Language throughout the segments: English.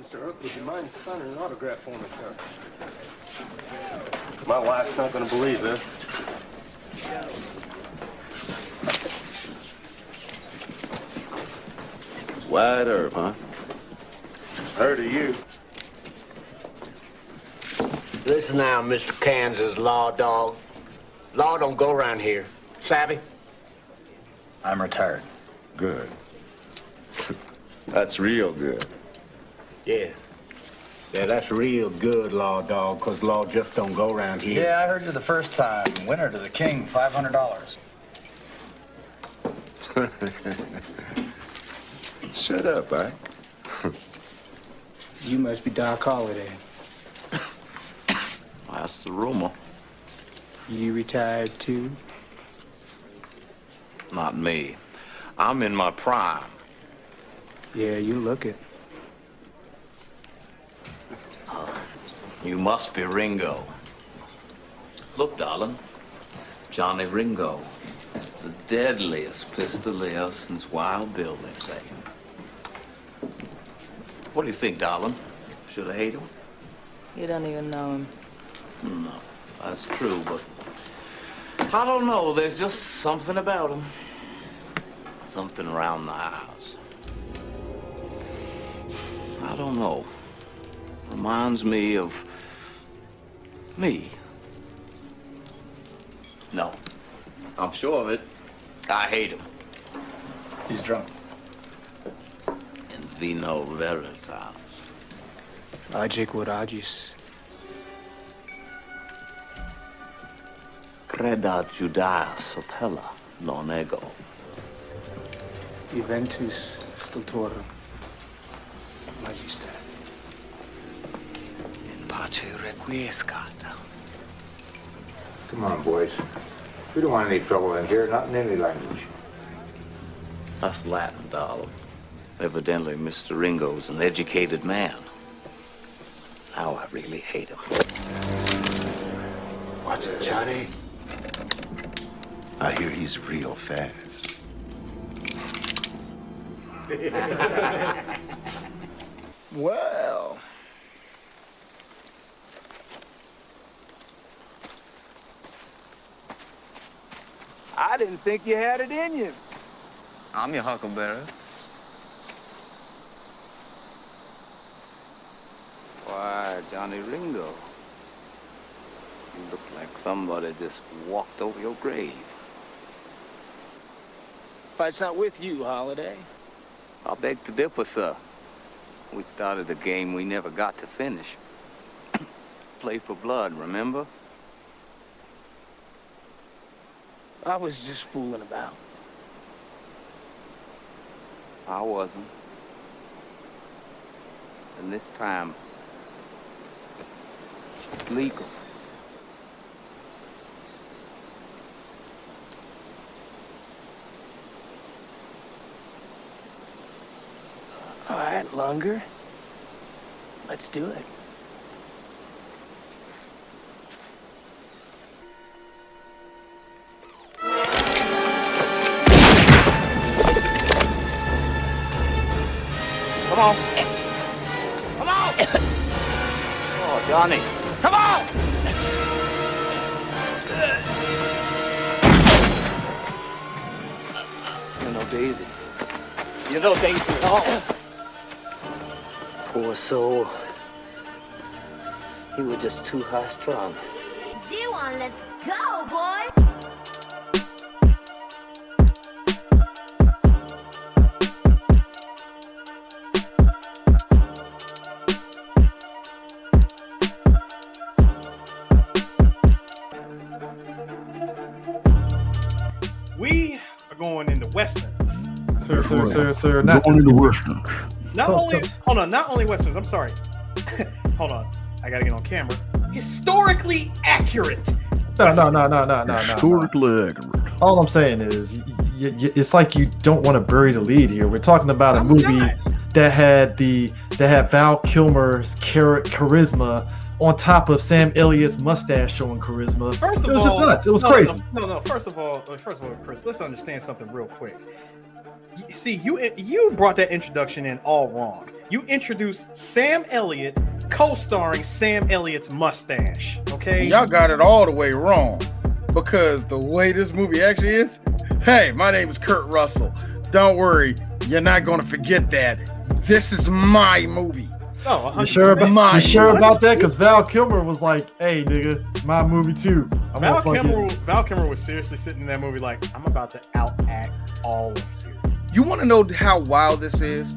Mr. Earth, would you mind signing an autograph for me, sir? My wife's not going to believe this. Wide Earth, huh? Heard of you. Listen now, Mr. Kansas law dog. Law don't go around here. Savvy? I'm retired. Good. That's real good. Yeah. Yeah, that's real good, law dog, because law just don't go around here. Yeah, I heard you the first time. Winner to the king, $500. Shut up, eh? You must be Doc Holliday. That's the rumor. You retired too? Not me. I'm in my prime. Yeah, you look it. You must be Ringo. Look, darling. Johnny Ringo. The deadliest pistolier since Wild Bill, they say. What do you think, darling? Should I hate him? You don't even know him. No, that's true, but I don't know. There's just something about him. Something around the house. I don't know. Reminds me of me. No, I'm sure of it. I hate him. He's drunk. In vino veritas. Logic Rodagis. Creda Judaea sotella non ego. Eventus stultorum. Magister. In pace requiescat. Come on, boys. We don't want any trouble in here, not in any language. That's Latin, darling. Evidently, Mr. Ringo's an educated man. Now I really hate him. What's it, Johnny? I hear he's real fast. Well. I didn't think you had it in you. I'm your huckleberry. Why, Johnny Ringo. You look like somebody just walked over your grave. Fight's not with you, Holiday. I beg to differ, sir. We started a game we never got to finish. Play for blood, remember? I was just fooling about. I wasn't. And this time, it's legal. All right, Lunger. Let's do it. Come on. Come on! Oh, Johnny. Come on! You know Daisy. You know Daisy at all. Poor soul. He was just too high-strung. Z1, let's go, boy! We are going into Westerns. Sir. Not going into Westerns. Not only Westerns, I'm sorry. Hold on. I gotta get on camera. Historically accurate. No. Historically accurate. All I'm saying is, it's like you don't want to bury the lead here. We're talking about a movie that had Val Kilmer's charisma on top of Sam Elliott's mustache showing charisma. First of it was all, just nuts. It was crazy. No. First of all, Chris, let's understand something real quick. See, you brought that introduction in all wrong. You introduce Sam Elliott, co-starring Sam Elliott's mustache. Okay, Y'all got it all the way wrong, because the way this movie actually is. Hey, my name is Kurt Russell. Don't worry, you're not gonna forget that. This is my movie. Oh, you sure about that? Because Val Kilmer was like, "Hey, nigga, my movie too." Val Kilmer was seriously sitting in that movie like, "I'm about to outact all of you." You want to know how wild this is?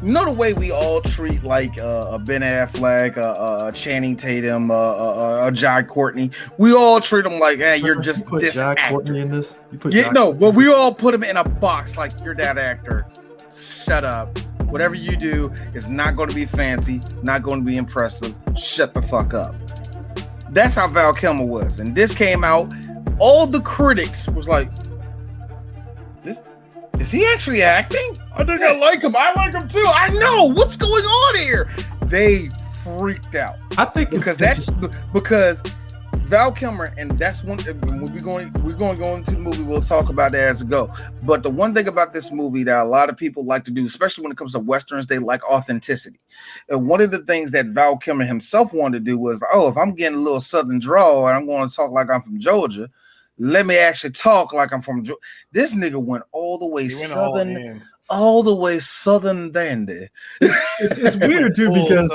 You know the way we all treat like a Ben Affleck, a Channing Tatum, a Jai Courtney. We all treat them like, "Hey, you're just you put this Jai actor." Courtney in this? You put Yeah, no, but we all put him in a box like, "You're that actor. Shut up. Whatever you do is not going to be fancy, not going to be impressive. Shut the fuck up." That's how Val Kilmer was. And this came out, all the critics was like, "This is he actually acting? I think I like him. I like him too. I know what's going on here." They freaked out. I think because because Val Kilmer, and that's one. When we're going to go into the movie. We'll talk about that as it go. But the one thing about this movie that a lot of people like to do, especially when it comes to westerns, they like authenticity. And one of the things that Val Kilmer himself wanted to do was, if I'm getting a little Southern drawl and I'm going to talk like I'm from Georgia, let me actually talk like I'm from Georgia. This nigga went all the way Southern. All the way Southern dandy. It's weird too because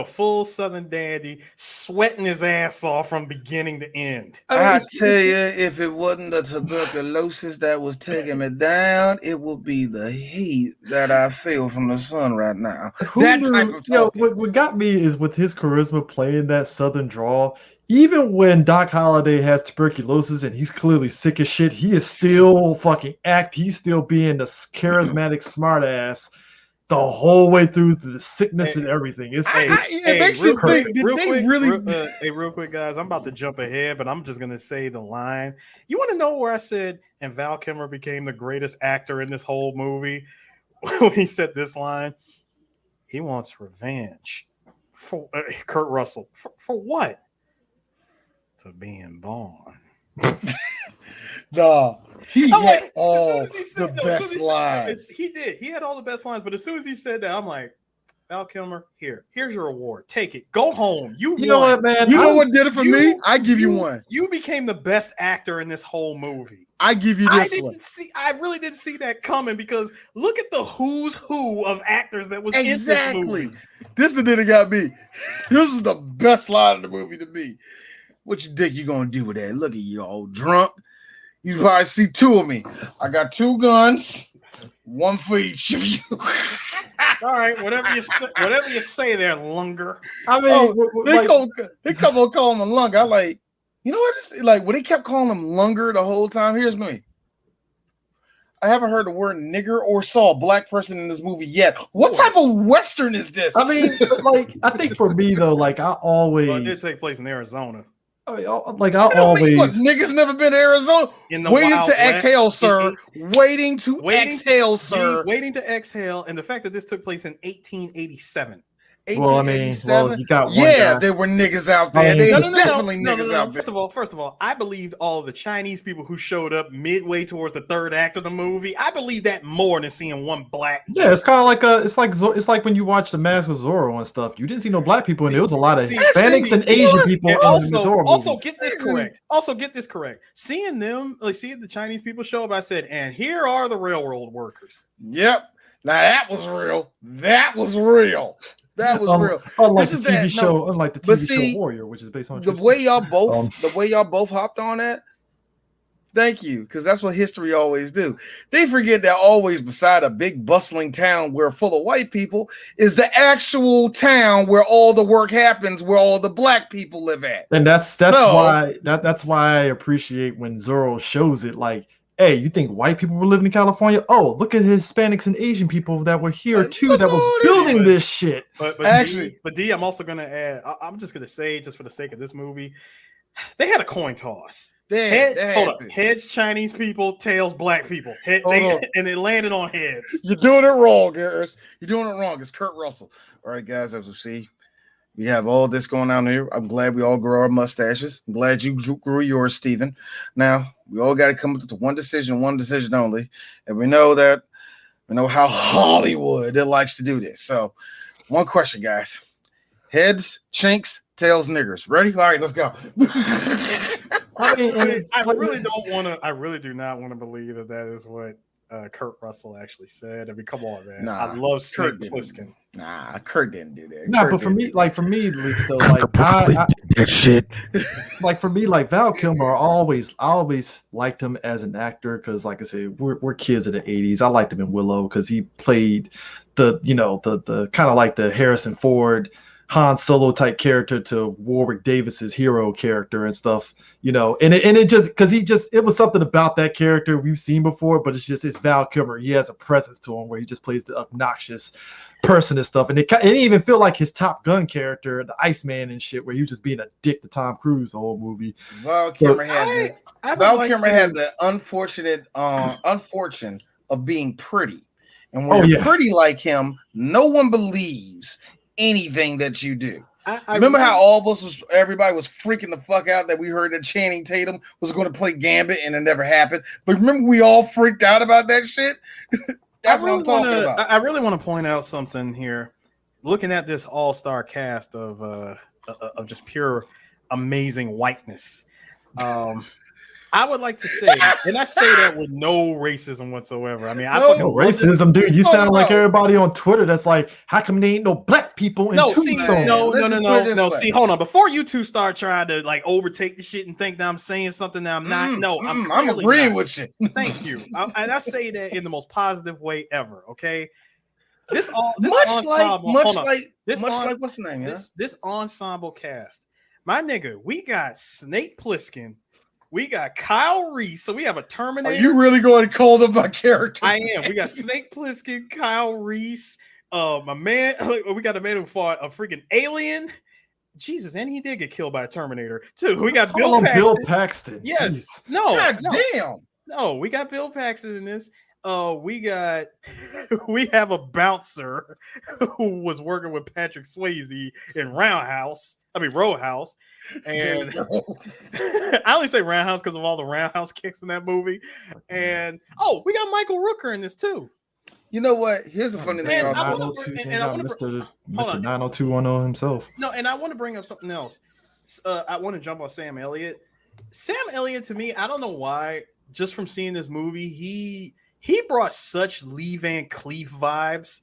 full Southern dandy, sweating his ass off from beginning to end. I tell you, if it wasn't the tuberculosis that was taking me down, it would be the heat that I feel from the sun right now. What got me is with his charisma playing that Southern drawl. Even when Doc Holliday has tuberculosis and he's clearly sick as shit, he is still he's still being the charismatic smartass the whole way through the sickness and everything. Real quick, guys, I'm about to jump ahead, but I'm just gonna say the line. You want to know where I said, and Val Kilmer became the greatest actor in this whole movie? When he said this line, he wants revenge for Kurt Russell. For what? For being born. No, he had all the best lines. He did. He had all the best lines, but as soon as he said that, I'm like, Val Kilmer, here's your award. Take it. Go home. You know what, man? You know what did it for me? I give you one. You became the best actor in this whole movie. I give you this one. I really didn't see that coming because look at the who's who of actors that was in this movie. This the thing that got me. This is the best line of the movie to me. What you think you gonna do with that? Look at you all drunk. You probably see two of me. I got two guns, one for each of you. All right, whatever you say there, Lunger. I mean, they come on calling him Lunger. I like, you know what? Like when they kept calling him Lunger the whole time. Here's me. I haven't heard the word nigger or saw a black person in this movie yet. What type of Western is this? I mean, I think for me though, it did take place in Arizona. Niggas never been to Arizona. Waiting to exhale, sir. Waiting to exhale, sir. Waiting to exhale, and the fact that this took place in 1887. Well, you got one guy. There were niggas out there. Definitely niggas out there. First of all, I believed all of the Chinese people who showed up midway towards the third act of the movie. I believe that more than seeing one black. Yeah, it's kind of like it's like when you watch The Mask of Zorro and stuff. You didn't see no black people, and there was a lot of Hispanics and Asian people in the Zorro movies. Also, get this correct. Seeing the Chinese people show up, I said, and here are the railroad workers. Yep. Now that was real. That was real. Real. Unlike the TV show Warrior, which is based on the way y'all both hopped on that. Thank you, because that's what history always do. They forget that always beside a big bustling town where full of white people is the actual town where all the work happens, where all the black people live at. And that's why I appreciate when Zorro shows it. Like, hey, you think white people were living in California? Oh, look at Hispanics and Asian people that were here too, that was building this shit. But D, I'm also gonna add. I'm just gonna say, just for the sake of this movie, they had a coin toss. Heads Chinese people, tails black people. And they landed on heads. You're doing it wrong, Garrus. You're doing it wrong. It's Kurt Russell. All right, guys, as we see, we have all this going on here. I'm glad we all grow our mustaches. I'm glad you grew yours, Steven. Now, we all got to come up to one decision only. And we know that We know how Hollywood it likes to do this. So, one question, guys: heads, chinks, tails, niggers. Ready? All right, let's go. I really don't want to. I really do not want to believe that is what Kurt Russell actually said. I mean, come on, man. Nah, I love Snake Kurt Plissken. Nah, Kurt didn't do that. Nah, Kurt but for didn't me, at least though, like that shit. like for me, like Val Kilmer, I always liked him as an actor because, like I said, we're kids of the '80s. I liked him in Willow because he played the kind of like the Harrison Ford, Han Solo type character to Warwick Davis's hero character and stuff, and it just because it was something about that character we've seen before, but it's Val Kilmer. He has a presence to him where he just plays the obnoxious person and stuff, and it didn't even feel like his Top Gun character, the Iceman and shit, where he was just being a dick to Tom Cruise the whole movie. Val Kilmer had the unfortunate unfortune of being pretty, and when you're pretty like him, no one believes anything that you do. I remember how everybody was freaking the fuck out that we heard that Channing Tatum was going to play Gambit and it never happened. But remember, we all freaked out about that shit. That's what I'm talking about. I really want to point out something here. Looking at this all-star cast of just pure amazing whiteness. I would like to say, and I say that with no racism whatsoever. I mean, no racism, dude. You sound like everybody on Twitter that's like, how come there ain't no black people in Tombstone? No. See, hold on. Before you two start trying to like overtake the shit and think that I'm saying something that I'm not. I'm agreeing with you. Thank you. And I say that in the most positive way ever. Okay. This ensemble cast. My nigga, we got Snake Plissken. We got Kyle Reese, so we have a Terminator. Are you really going cold on my character? I am. We got Snake Plissken, Kyle Reese, my man. We got a man who fought a freaking alien. Jesus, and he did get killed by a Terminator too. We got Bill Paxton. Yes. Jeez. No. Damn. No, we got Bill Paxton in this. We have a bouncer who was working with Patrick Swayze in Roadhouse. And I only say Roundhouse because of all the Roundhouse kicks in that movie. And we got Michael Rooker in this too. You know what? Here's the funny thing. Mr. 90210 himself. No, and I want to bring up something else. I want to jump on Sam Elliott. Sam Elliott, to me, I don't know why. Just from seeing this movie, he brought such Lee Van Cleef vibes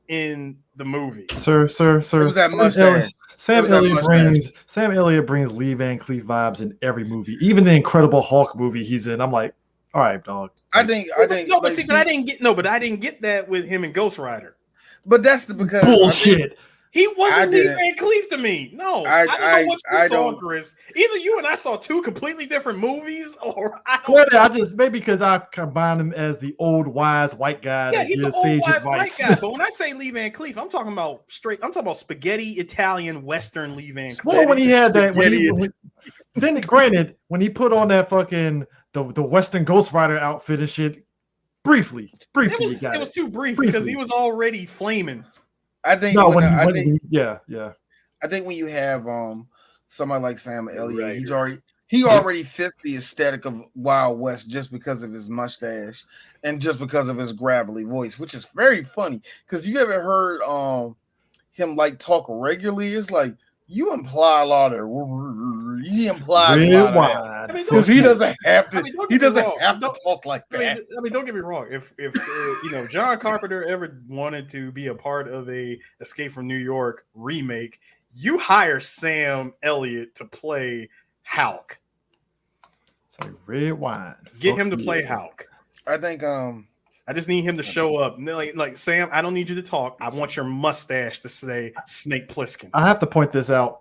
in the movie. Sir. It was that mustache. Sam Elliott brings Lee Van Cleef vibes in every movie, even the Incredible Hulk movie he's in. I'm like, all right, dog. I didn't get that with him and Ghost Rider. But that's because bullshit. He wasn't Lee Van Cleef to me. No, I don't know what you saw, Chris. Either you and I saw two completely different movies, or maybe because I combine him as the old wise white guy. Yeah, he's an old wise white guy. But when I say Lee Van Cleef, I'm talking about spaghetti Italian Western Lee Van Cleef. Well, when he had that, then granted, when he put on that fucking the Western Ghost Rider outfit and shit, briefly, it was too brief because he was already flaming. I think I think when you have somebody like Sam Elliott, he already fits the aesthetic of Wild West just because of his mustache and just because of his gravelly voice, which is very funny. Because you ever heard him like talk regularly, it's like you imply a lot of because he doesn't have to. He doesn't have to talk like that. I mean, don't get me wrong. If John Carpenter ever wanted to be a part of a Escape from New York remake, you hire Sam Elliott to play Hulk. It's like red wine. Get him to play Hulk. I think I just need him to show up. Like Sam, I don't need you to talk. I want your mustache to say Snake Plissken. I have to point this out,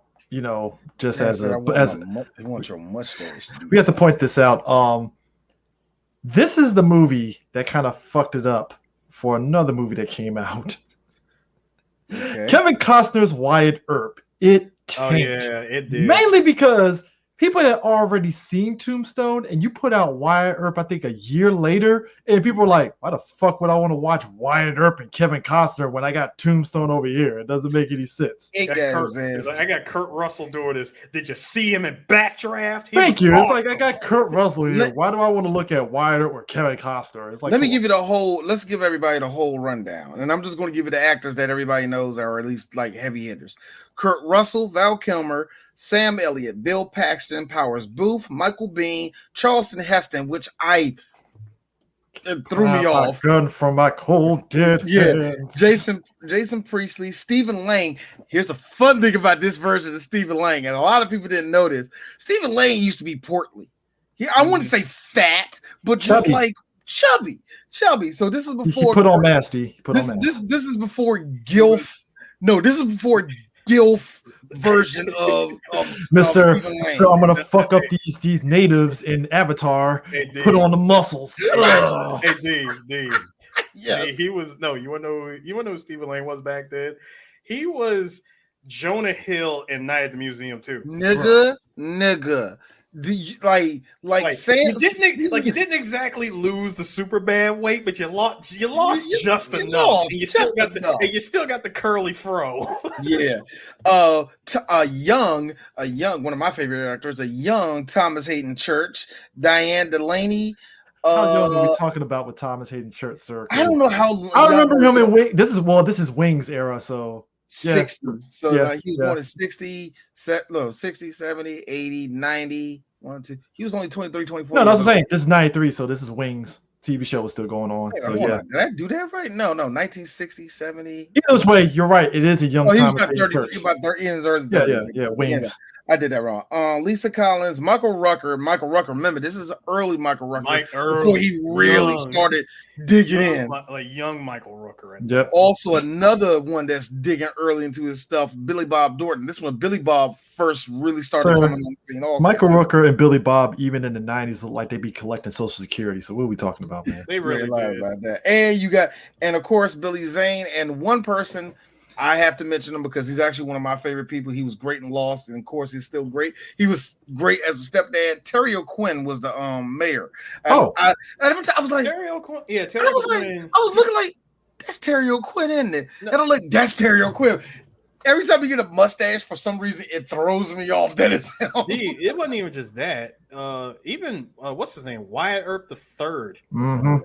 just I want your mustache. We have to point this out. This is the movie that kind of fucked it up for another movie that came out. Okay. Kevin Costner's Wyatt Earp. It tanked. Oh yeah, it did. Mainly because people that already seen Tombstone, and you put out Wyatt Earp, I think a year later, and people were like, why the fuck would I want to watch Wyatt Earp and Kevin Costner when I got Tombstone over here? It doesn't make any sense. I got Kurt Russell doing this. Did you see him in Backdraft? Thank you. Awesome. It's like I got Kurt Russell here. Why do I want to look at Wyatt Earp or Kevin Costner? It's like, let me give you the whole. Let's give everybody the whole rundown, and I'm just going to give you the actors that everybody knows are at least like heavy hitters: Kurt Russell, Val Kilmer, Sam Elliott, Bill Paxton, Powers Booth, Michael Biehn, Charleston Heston, which threw me off. Gun from my cold dead hands. Jason Priestley, Stephen Lang. Here's the fun thing about this version of Stephen Lang, and a lot of people didn't know this. Stephen Lang used to be portly. I wouldn't say fat, but just chubby. Like chubby. So this is before he put on masty. This is before Gilf. No, this is before Dilf version of Mr. So I'm gonna fuck up these natives in Avatar. Put on the muscles. Hey, D. Yeah, he was You wanna know who Stephen Lang was back then? He was Jonah Hill in Night at the Museum too. Nigga. You didn't exactly lose the super bad weight, but you lost just enough. And you still got the curly fro. Yeah. A young one of my favorite actors, a young Thomas Hayden Church, Diane Delaney. How young are we talking about with Thomas Hayden Church, sir? I don't know how. I remember him in Wings. This is Wings era, so 60. Yeah. So he was born in 60, 70, 80, 90. 1, 2. He was only 23, 24. No, that's what I'm saying. This is 93, so this is Wings. TV show was still going on. Hey, so did I do that right? No, 1960, 70. Either way, you're right. It is a young he was Thomas about Hayden 30, Church. about 30 in his early 30s. Yeah, Wings. I did that wrong. Lisa Collins, Michael Rucker. Remember, this is early Michael Rucker before he really started digging in. Like young Michael Rucker. Yep. Also, another one that's digging early into his stuff, Billy Bob Thornton. This one, Billy Bob first really started coming on the scene. Also, Michael Rucker and Billy Bob, even in the 90s, look like they'd be collecting Social Security. So what are we talking about, man? They really lied about that. And of course, Billy Zane, and one person I have to mention him because he's actually one of my favorite people. He was great in Lost, and of course, he's still great. He was great as a stepdad. Terry O'Quinn was the mayor. I was like, Terry O'Quinn. Yeah, Terry O'Quinn. I was looking like, that's Terry O'Quinn, isn't it? And I'm like, that's Terry O'Quinn. Every time you get a mustache, for some reason, it throws me off that it's him. It wasn't even just that. Even what's his name? Wyatt Earp III. Mm-hmm.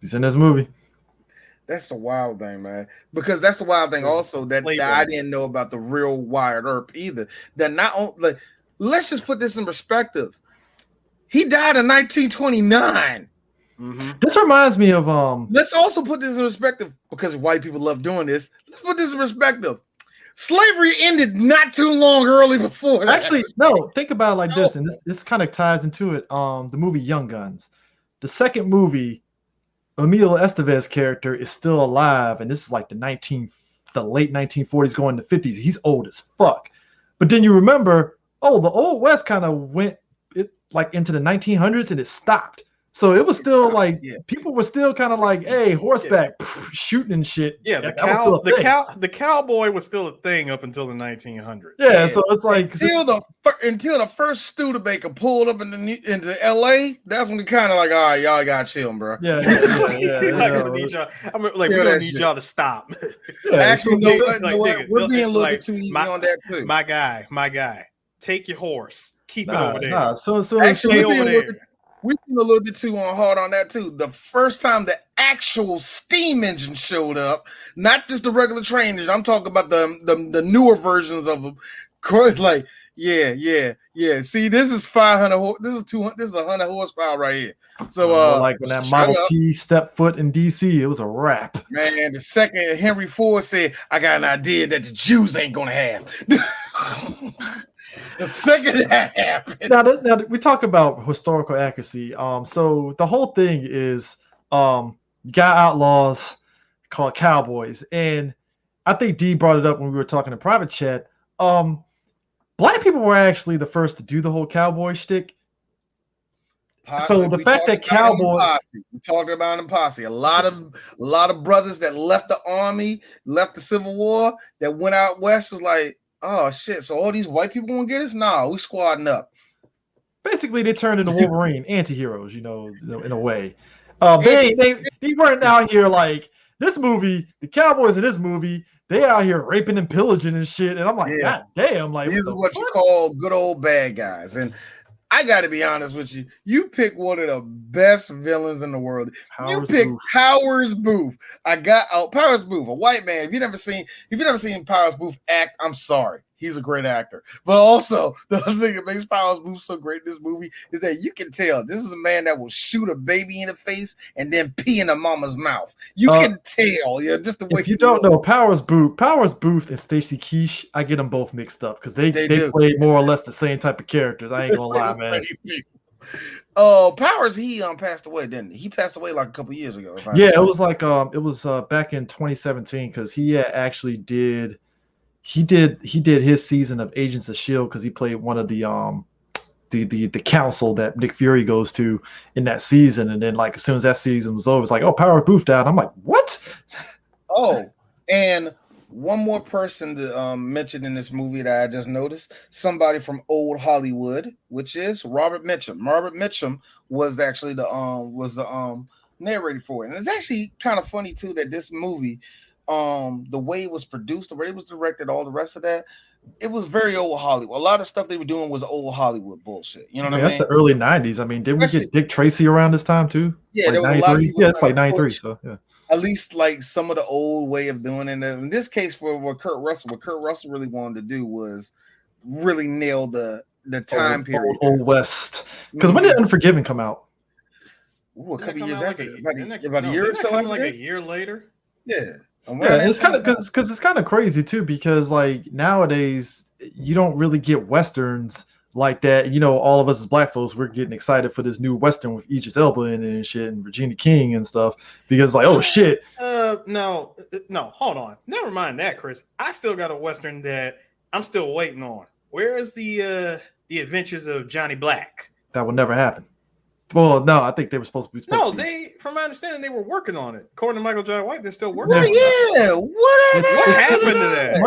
He's in this movie. That's the wild thing, man. Because that's the wild thing also that I didn't know about the real Wyatt Earp either. That not only, let's just put this in perspective. He died in 1929. Mm-hmm. This reminds me of Let's also put this in perspective because white people love doing this. Let's put this in perspective. Slavery ended not too long early before that. Actually, no, think about it like this, and this kind of ties into it. The movie Young Guns. The second movie, Emilio Estevez's character is still alive, and this is like the late 1940s going to 50s. He's old as fuck. But then you remember, the Old West kind of went into the 1900s and it stopped. So it was still people were still kind of like, hey, horseback shooting and shit. Yeah, the cowboy was still a thing up until the 1900s. Yeah, so it's like until the first Studebaker pulled up into LA, that's when we kind of like, all right, y'all got to chill, bro. Yeah. We're gonna need y'all to stop. Yeah, actually, we're being a little bit too easy on that too. My guy, take your horse, keep it over there. Stay over there. We've been a little bit too hard on that too. The first time the actual steam engine showed up, not just the regular train engine. I'm talking about the newer versions of them. Like, yeah. See, this is 500. This is 200. This is 100 horsepower right here. So, like when that Model T stepped foot in DC, it was a wrap. Man, the second Henry Ford said, "I got an idea that the Jews ain't gonna have." The second that happened. Now we talk about historical accuracy. So the whole thing is, you got outlaws called cowboys, and I think D brought it up when we were talking in private chat. Black people were actually the first to do the whole cowboy shtick. So the fact that cowboy, we talked about in Posse, a lot of brothers that left the army, left the Civil War, that went out west was like, oh shit! So all these white people gonna get us? Nah, we squadding up. basically they turned into Wolverine anti-heroes, in a way. They weren't out here like this movie. The cowboys in this movie, they out here raping and pillaging and shit. And I'm like, God damn, like these are what you call good old bad guys. And I got to be honest with you. You pick one of the best villains in the world. You pick Powers Booth. Powers Booth, a white man. If you never seen Powers Booth act, I'm sorry. He's a great actor. But also, the thing that makes Powers Booth so great in this movie is that you can tell this is a man that will shoot a baby in the face and then pee in a mama's mouth. You can tell, just the way. If you don't know Powers Booth and Stacy Keach, I get them both mixed up because they play more or less the same type of characters. I ain't gonna lie, man. Powers, he passed away, didn't he? He passed away like a couple years ago. Yeah, it was like it was back in 2017 because he actually did. He did his season of Agents of S.H.I.E.L.D. because he played one of the council that Nick Fury goes to in that season. And then like as soon as that season was over, it's like, oh, Powers Booth died. I'm like, what? Oh, and one more person to mention in this movie that I just noticed, somebody from old Hollywood, which is Robert Mitchum. Robert Mitchum was actually the narrator for it. And it's actually kind of funny too that this movie, the way it was produced, the way it was directed, all the rest of that, it was very old Hollywood. A lot of stuff they were doing was old Hollywood bullshit. You know what I mean? That's the early 90s. I mean, didn't we get Dick Tracy around this time too? Yeah, like there was 93? A lot of people. Yeah, it's like 93. So yeah. At least like some of the old way of doing it. And in this case, for what Kurt Russell really wanted to do was really nail the time period. Old West. Because when did Unforgiven come out? Ooh, a couple years after. About a year or so after. Like a year later. Yeah. Yeah, it's kind of because it's kind of crazy too, because like nowadays you don't really get westerns like that. All of us as black folks, we're getting excited for this new western with Idris Elba in it and shit, and Regina King and stuff, because like, oh shit. No, hold on. Never mind that, Chris. I still got a western that I'm still waiting on. Where is the Adventures of Johnny Black? That would never happen. Well, no, I think they were supposed to be. From my understanding, they were working on it. According to Michael J. White, they're still working on it. What happened to that?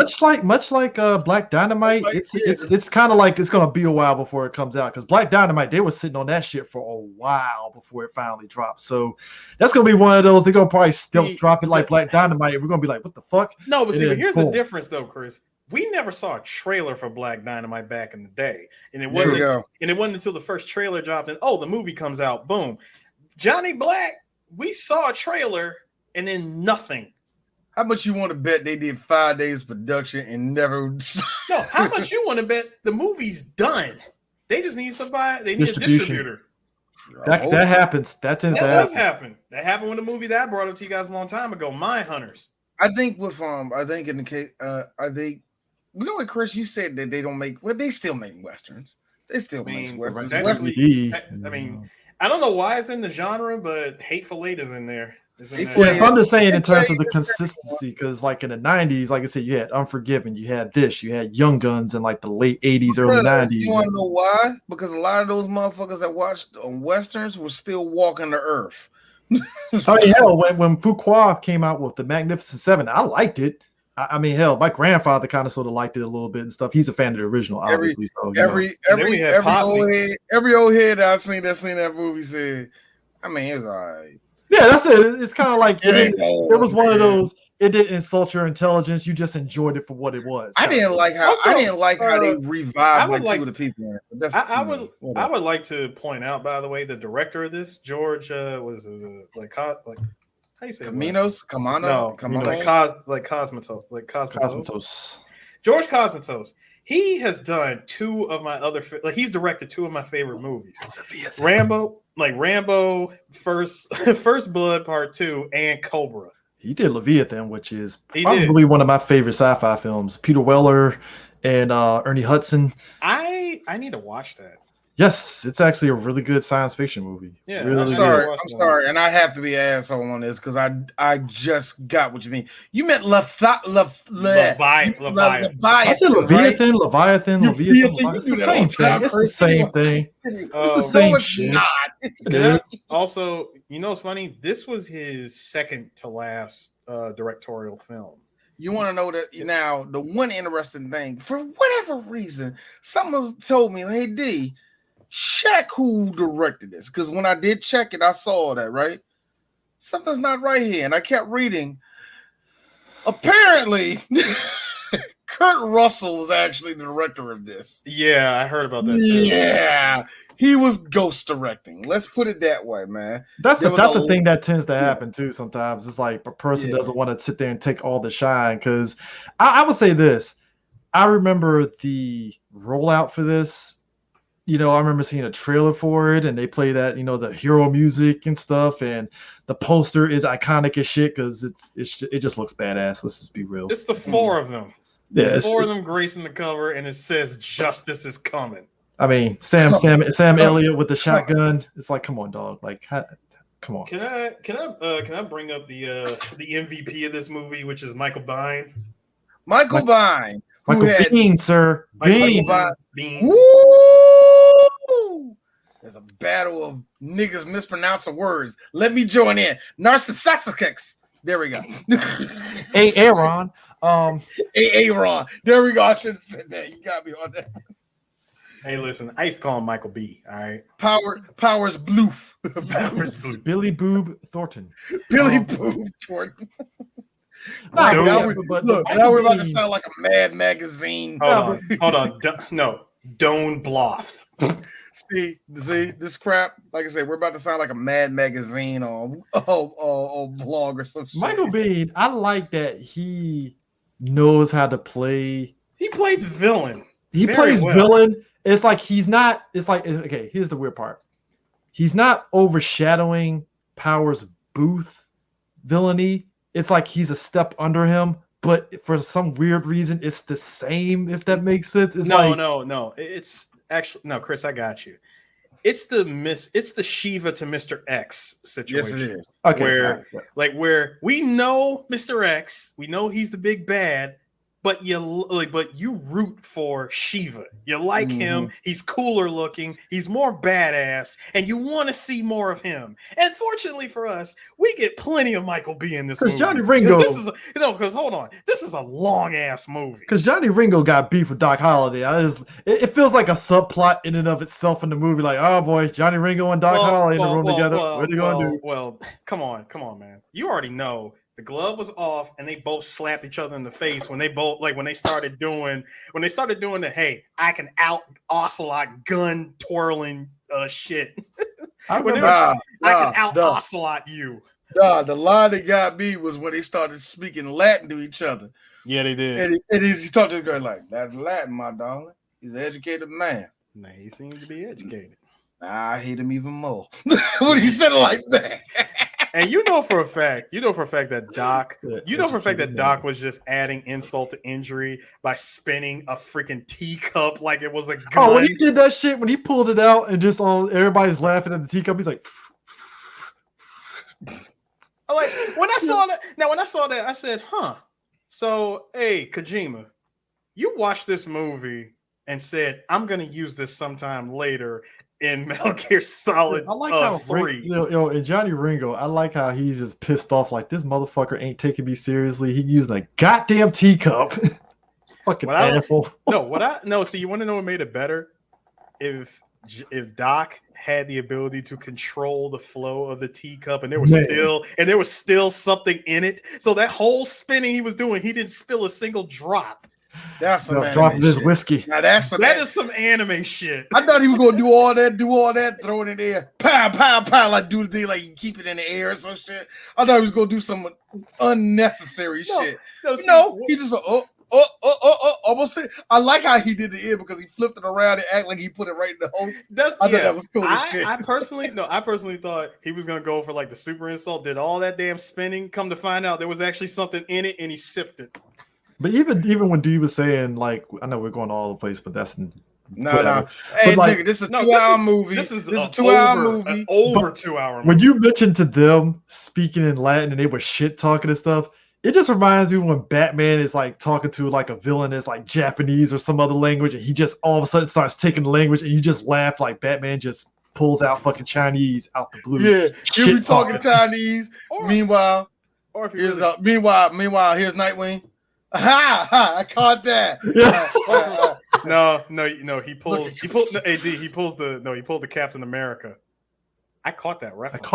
Much like Black Dynamite, it's kind of like it's gonna be a while before it comes out, because Black Dynamite, they were sitting on that shit for a while before it finally dropped. So that's gonna be one of those. They're gonna probably still drop it like Black Dynamite. We're gonna be like, what the fuck? No, but here's the difference, though, Chris. We never saw a trailer for Black Dynamite back in the day, and it wasn't until the first trailer dropped, and the movie comes out, boom. Johnny Black, we saw a trailer and then nothing. How much you want to bet they did 5 days production and never? No, how much you want to bet the movie's done? They just need somebody. They need a distributor. That happens. That does happen. That happened with a movie that I brought up to you guys a long time ago, Mine Hunters. I think with I think in the case, what, Chris, you said that they don't make. Well, they still make westerns. They still make westerns. I mean, I don't know why it's in the genre, but Hateful Eight is in there. Yeah, I'm just saying in terms of the consistency, because like in the 90s, like I said, you had Unforgiven, you had Young Guns in like the late 80s, early 90s. You want to know why? Because a lot of those motherfuckers that watched westerns were still walking the earth. I mean, hell, when Fuqua came out with the Magnificent Seven, I liked it. I mean, hell, my grandfather kind of sort of liked it a little bit and stuff. He's a fan of the original, obviously. Every old head I've seen that movie said, I mean, it was all right. Yeah, that's it. It's kind of like it was one of those. It didn't insult your intelligence. You just enjoyed it for what it was. I didn't like how they revived two of the people. I would like to point out, by the way, the director of this, George, was how you say Caminos? Cosmatos. George Cosmatos. He has done two of my he's directed two of my favorite movies. Rambo, First Blood Part 2, and Cobra. He did Leviathan, which is probably one of my favorite sci-fi films. Peter Weller and Ernie Hudson. I need to watch that. Yes, it's actually a really good science fiction movie. Yeah, really I'm sorry, and I have to be an asshole on this because I just got what you mean. You meant Leviathan. I said Leviathan, right? Leviathan. It's the same thing. It's the same thing. It's the same shit. Also, you know what's funny? This was his second to last directorial film. You want to know that now? The one interesting thing, for whatever reason, someone told me, "Hey D, check who directed this, because when I did check it, I saw that, right? Something's not right here, and I kept reading. Apparently, Kurt Russell was actually the director of this. Yeah, I heard about that too. Yeah, he was ghost directing. Let's put it that way, man. That's the thing that tends to happen too. Sometimes it's like a person doesn't want to sit there and take all the shine. Because I would say this. I remember the rollout for this. You know, I remember seeing a trailer for it, and they play that, you know, the hero music and stuff, and the poster is iconic as shit because it just looks badass. Let's just be real. It's the four of them. Yeah, four of them gracing the cover, and it says "Justice is coming." I mean, Sam Elliott with the shotgun. It's like, come on, dog. Like, come on. Can I bring up the MVP of this movie, which is Michael Biehn? Michael Biehn. Bean, sir. Bean. Woo! There's a battle of niggas mispronouncing words. Let me join in. Narcissistic. There we go. Hey, Aaron. Aaron. There we go. I should have said that. You got me on that. Hey, listen. I used to call him Michael B. All right. Powers Bloof. Powers Bloof. Billy Boob Thornton. Billy Boob Thornton. Now we're about to sound like a Mad Magazine. Hold on. Doan Bloth. See this crap. Like I said, we're about to sound like a Mad Magazine or blog or some shit. Michael Biehn, I like that he knows how to play. He played villain. He plays villain. It's like he's not. It's like, okay. Here's the weird part. He's not overshadowing Powers Booth villainy. It's like he's a step under him, but for some weird reason, it's the same. If that makes sense. It's no. It's actually no, Chris. I got you. It's the Shiva to Mr. X situation. Yes, it is. Okay, where we know Mr. X, we know he's the big bad, but you root for Shiva. You like him. He's cooler looking. He's more badass, and you want to see more of him. And fortunately for us, we get plenty of Michael B in this movie. Johnny Ringo. Because hold on, this is a long ass movie. Because Johnny Ringo got beef with Doc Holliday. It feels like a subplot in and of itself in the movie. Like, oh boy, Johnny Ringo and Doc Holliday in the room together. What are they gonna do? Well, come on, man. You already know. The glove was off, and they both slapped each other in the face when they started doing the hey, I can out ocelot gun twirling shit. I can out ocelot you. The line that got me was when they started speaking Latin to each other. Yeah, they did. And he talked to the girl like, "That's Latin, my darling. He's an educated man." Nah, he seems to be educated. I hate him even more when he said it like that. And you know for a fact that Doc was just adding insult to injury by spinning a freaking teacup like it was a gun. Oh, when he did that shit, when he pulled it out and just everybody's laughing at the teacup, he's like, like when I saw that, I said, huh. So, hey, Kojima, you watched this movie and said, I'm gonna use this sometime later in Metal Gear Solid 3. And Johnny Ringo, I like how he's just pissed off, like, this motherfucker ain't taking me seriously. He using a goddamn teacup. Fucking asshole. See, you want to know what made it better? If Doc had the ability to control the flow of the teacup, and there was still something in it. So that whole spinning he was doing, he didn't spill a single drop. That's some dropping this whiskey. Now that is some anime shit. I thought he was gonna do all that, throw it in the air, pow, like do the thing, like you keep it in the air or some shit. I thought he was gonna do some unnecessary shit. No, he just almost. I like how he did the ear because he flipped it around and act like he put it right in the host. I thought that was cool as shit. I personally thought he was gonna go for like the super insult. Did all that damn spinning. Come to find out, there was actually something in it, and he sipped it. But even when Dee was saying, like, I know we're going all over the place, but that's no. Hey, like, nigga, this is a 2-hour movie. This is a 2-hour movie. Over 2-hour movie. When you mentioned to them speaking in Latin and they were shit talking and stuff, it just reminds me when Batman is like talking to like a villain that's like Japanese or some other language, and he just all of a sudden starts taking the language, and you just laugh like Batman just pulls out fucking Chinese out the blue. Yeah, you be talking Chinese. Meanwhile, here's Nightwing. Ha! I caught that. Yeah. No. He pulled the Captain America. I caught that reference.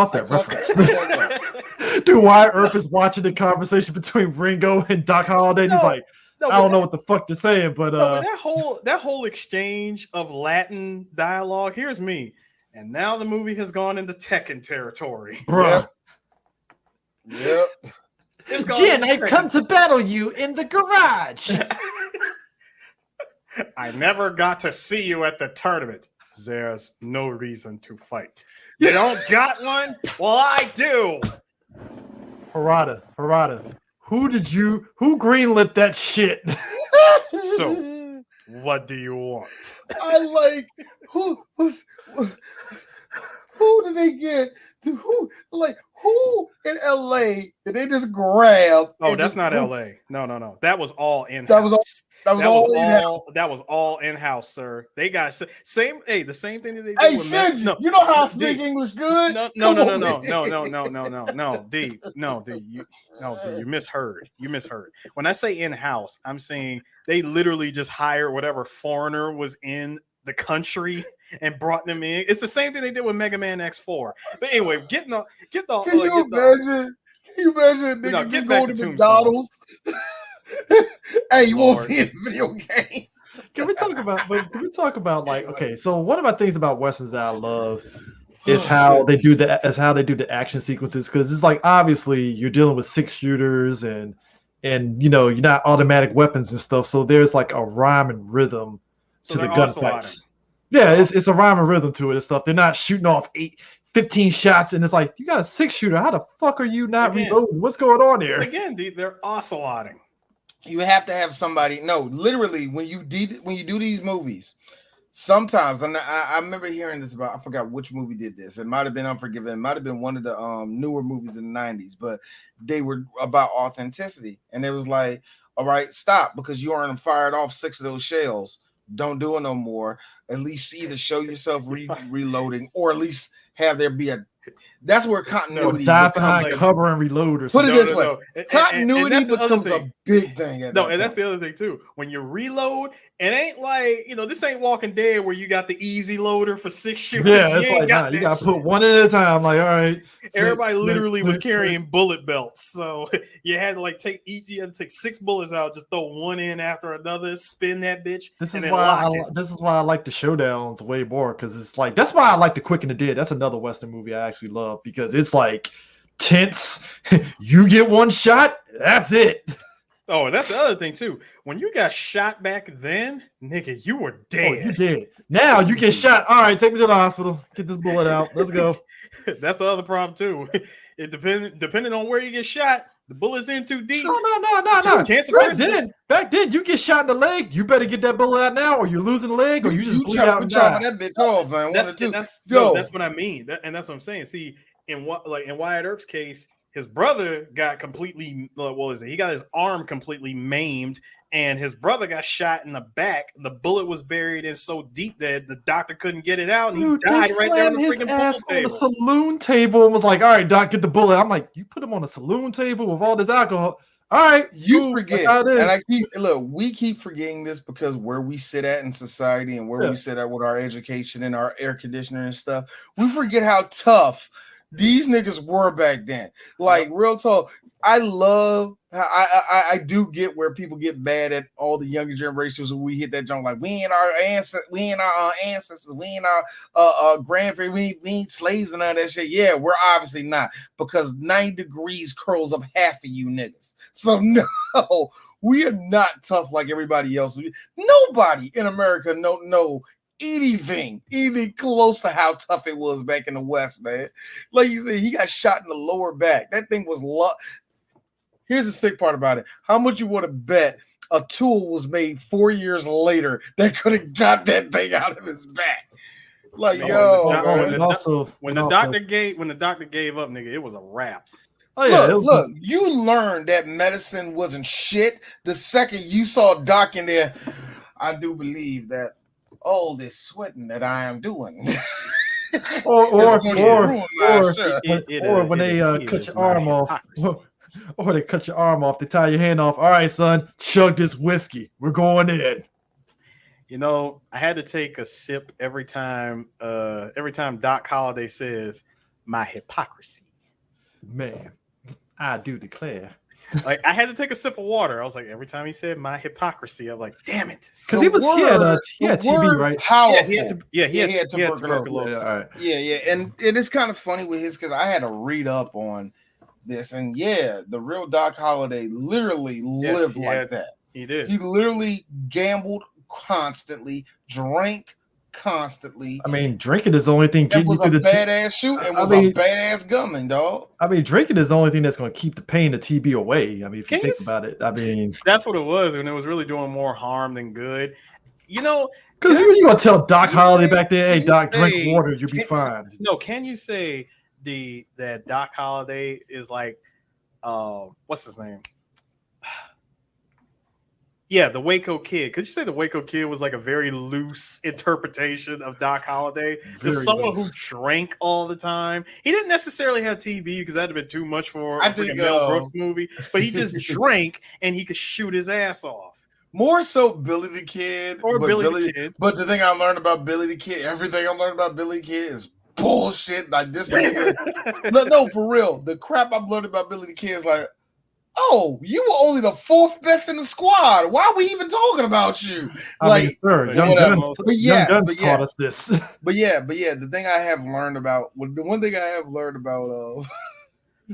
Dude, Wyatt Earp is watching the conversation between Ringo and Doc Holliday, and he's like, I don't know what the fuck they're saying, but that whole exchange of Latin dialogue. Here's me, and now the movie has gone into Tekken territory, bro. Yep. Jin, I've come to battle you in the garage. I never got to see you at the tournament. There's no reason to fight. You don't got one? Well, I do. Harada, who greenlit that shit? So, what do you want? I like who did they get? Who in LA did they just grab? Oh, that's not LA. No. That was all in. That was all in-house, sir. They got the same thing that they did Hey, with Shinji, you know how I speak English good? No, D, you misheard. When I say in-house, I'm saying they literally just hired whatever foreigner was in the country and brought them in. It's the same thing they did with Mega Man X4. But anyway, Can you imagine nigga going to McDonald's? Hey, you won't be in a video game. Can we talk about like, okay, so one of my things about westerns that I love is how they do the action sequences, because it's like obviously you're dealing with 6-shooters and you know you're not automatic weapons and stuff, so there's like a rhyme and rhythm to the gunfights. Yeah, it's a rhyme and rhythm to it and stuff. They're not shooting off 15 shots and it's like you got a 6-shooter. How the fuck are you not reloading? What's going on here? Again, they're ocelotting. You have to have somebody. No, literally, when you do these movies, sometimes, and I remember hearing this about, I forgot which movie did this. It might have been Unforgiven. It might have been one of the newer movies in the 90s, but they were about authenticity. And it was like, all right, stop, because you already fired off 6 of those shells. Don't do it no more. At least either show yourself reloading, or at least have there be a. That's where continuity dive behind cover and reload or something. Put it this way. Continuity becomes a big thing. And that's the other thing too. When you reload, it ain't like, this ain't Walking Dead where you got the easy loader for 6 shooters. Yeah, it's like, you got to put one at a time. Like, all right. Everybody literally was carrying bullet belts, so you had to take 6 bullets out, just throw one in after another, spin that bitch. This is why I like the showdowns way more, because it's like that's why I like the Quick and the Dead. That's another Western movie I actually love, because it's like tense. You get one shot, that's it. Oh, and that's the other thing too. When you got shot back then, nigga, you were dead. Oh, you dead. Now you get shot. All right, take me to the hospital. Get this bullet out. Let's go. That's the other problem too. It depending on where you get shot. The bullet's in too deep. No. Back then, you get shot in the leg. You better get that bullet out now, or you're losing the leg, or you just bleed out and die. That bitch off, man. That's what I mean, and that's what I'm saying. See, in Wyatt Earp's case, his brother got completely. He got his arm completely maimed, and his brother got shot in the back. The bullet was buried in so deep that the doctor couldn't get it out, and he died right there on the freaking pool table. On the saloon table, and was like, "All right, doc, get the bullet." I'm like, "You put him on a saloon table with all this alcohol." All right, you forget, and we keep forgetting this because where we sit at in society and where we sit at with our education and our air conditioner and stuff, we forget how tough these niggas were back then. Like, real talk. I love how I do get where people get mad at all the younger generations when we hit that joint. Like, we ain't our ancestors, we ain't our grandparents, we ain't slaves and all that shit. Yeah, we're obviously not, because 90 degrees curls up half of you niggas. So no, we are not tough like everybody else. Nobody in America know anything close to how tough it was back in the West, man. Like you said, he got shot in the lower back. That thing was Here's the sick part about it. How much you would have bet a tool was made 4 years later that could have got that thing out of his back? Like, when the doctor gave up, nigga, it was a wrap. Oh yeah, look, you learned that medicine wasn't shit the second you saw Doc in there. I do believe that all this sweating that I am doing. or when they cut your arm off. Or they cut your arm off, they tie your hand off. All right, son, chug this whiskey. We're going in. You know, I had to take a sip every time Doc Holliday says my hypocrisy. Man, I do declare. Like I had to take a sip of water. I was like, every time he said my hypocrisy, I'm like, damn it. Because he had TB, right? Powerful. He had tuberculosis. All right. Yeah. And it's kind of funny with his because I had to read up on this. And yeah, the real Doc Holliday literally lived like that. He did. He literally gambled constantly, drank constantly. I mean, drinking is the only thing getting you to the badass shoot and was a badass gunman, dog. I mean, drinking is the only thing that's going to keep the pain of TB away. I mean, if you think about it, I mean, that's what it was, and it was really doing more harm than good. You know, because you're going to tell Doc Holliday back there, "Hey, Doc, drink water, you'll be fine." No, can you say that Doc Holliday is like, what's his name? Yeah, the Waco Kid. Could you say the Waco Kid was like a very loose interpretation of Doc Holliday? Just someone who drank all the time. He didn't necessarily have TB because that'd have been too much for a Mel Brooks movie. But he just drank and he could shoot his ass off. More so Billy the Kid. Or Billy the Kid. But the thing I learned about Billy the Kid, everything I learned about Billy the Kid is bullshit. Like this nigga. no, for real. The crap I've learned about Billy the Kid is like, oh, you were only the fourth best in the squad. Why are we even talking about you? I mean, sir, Young Guns taught us this. But the thing I have learned about, the one thing I have learned about,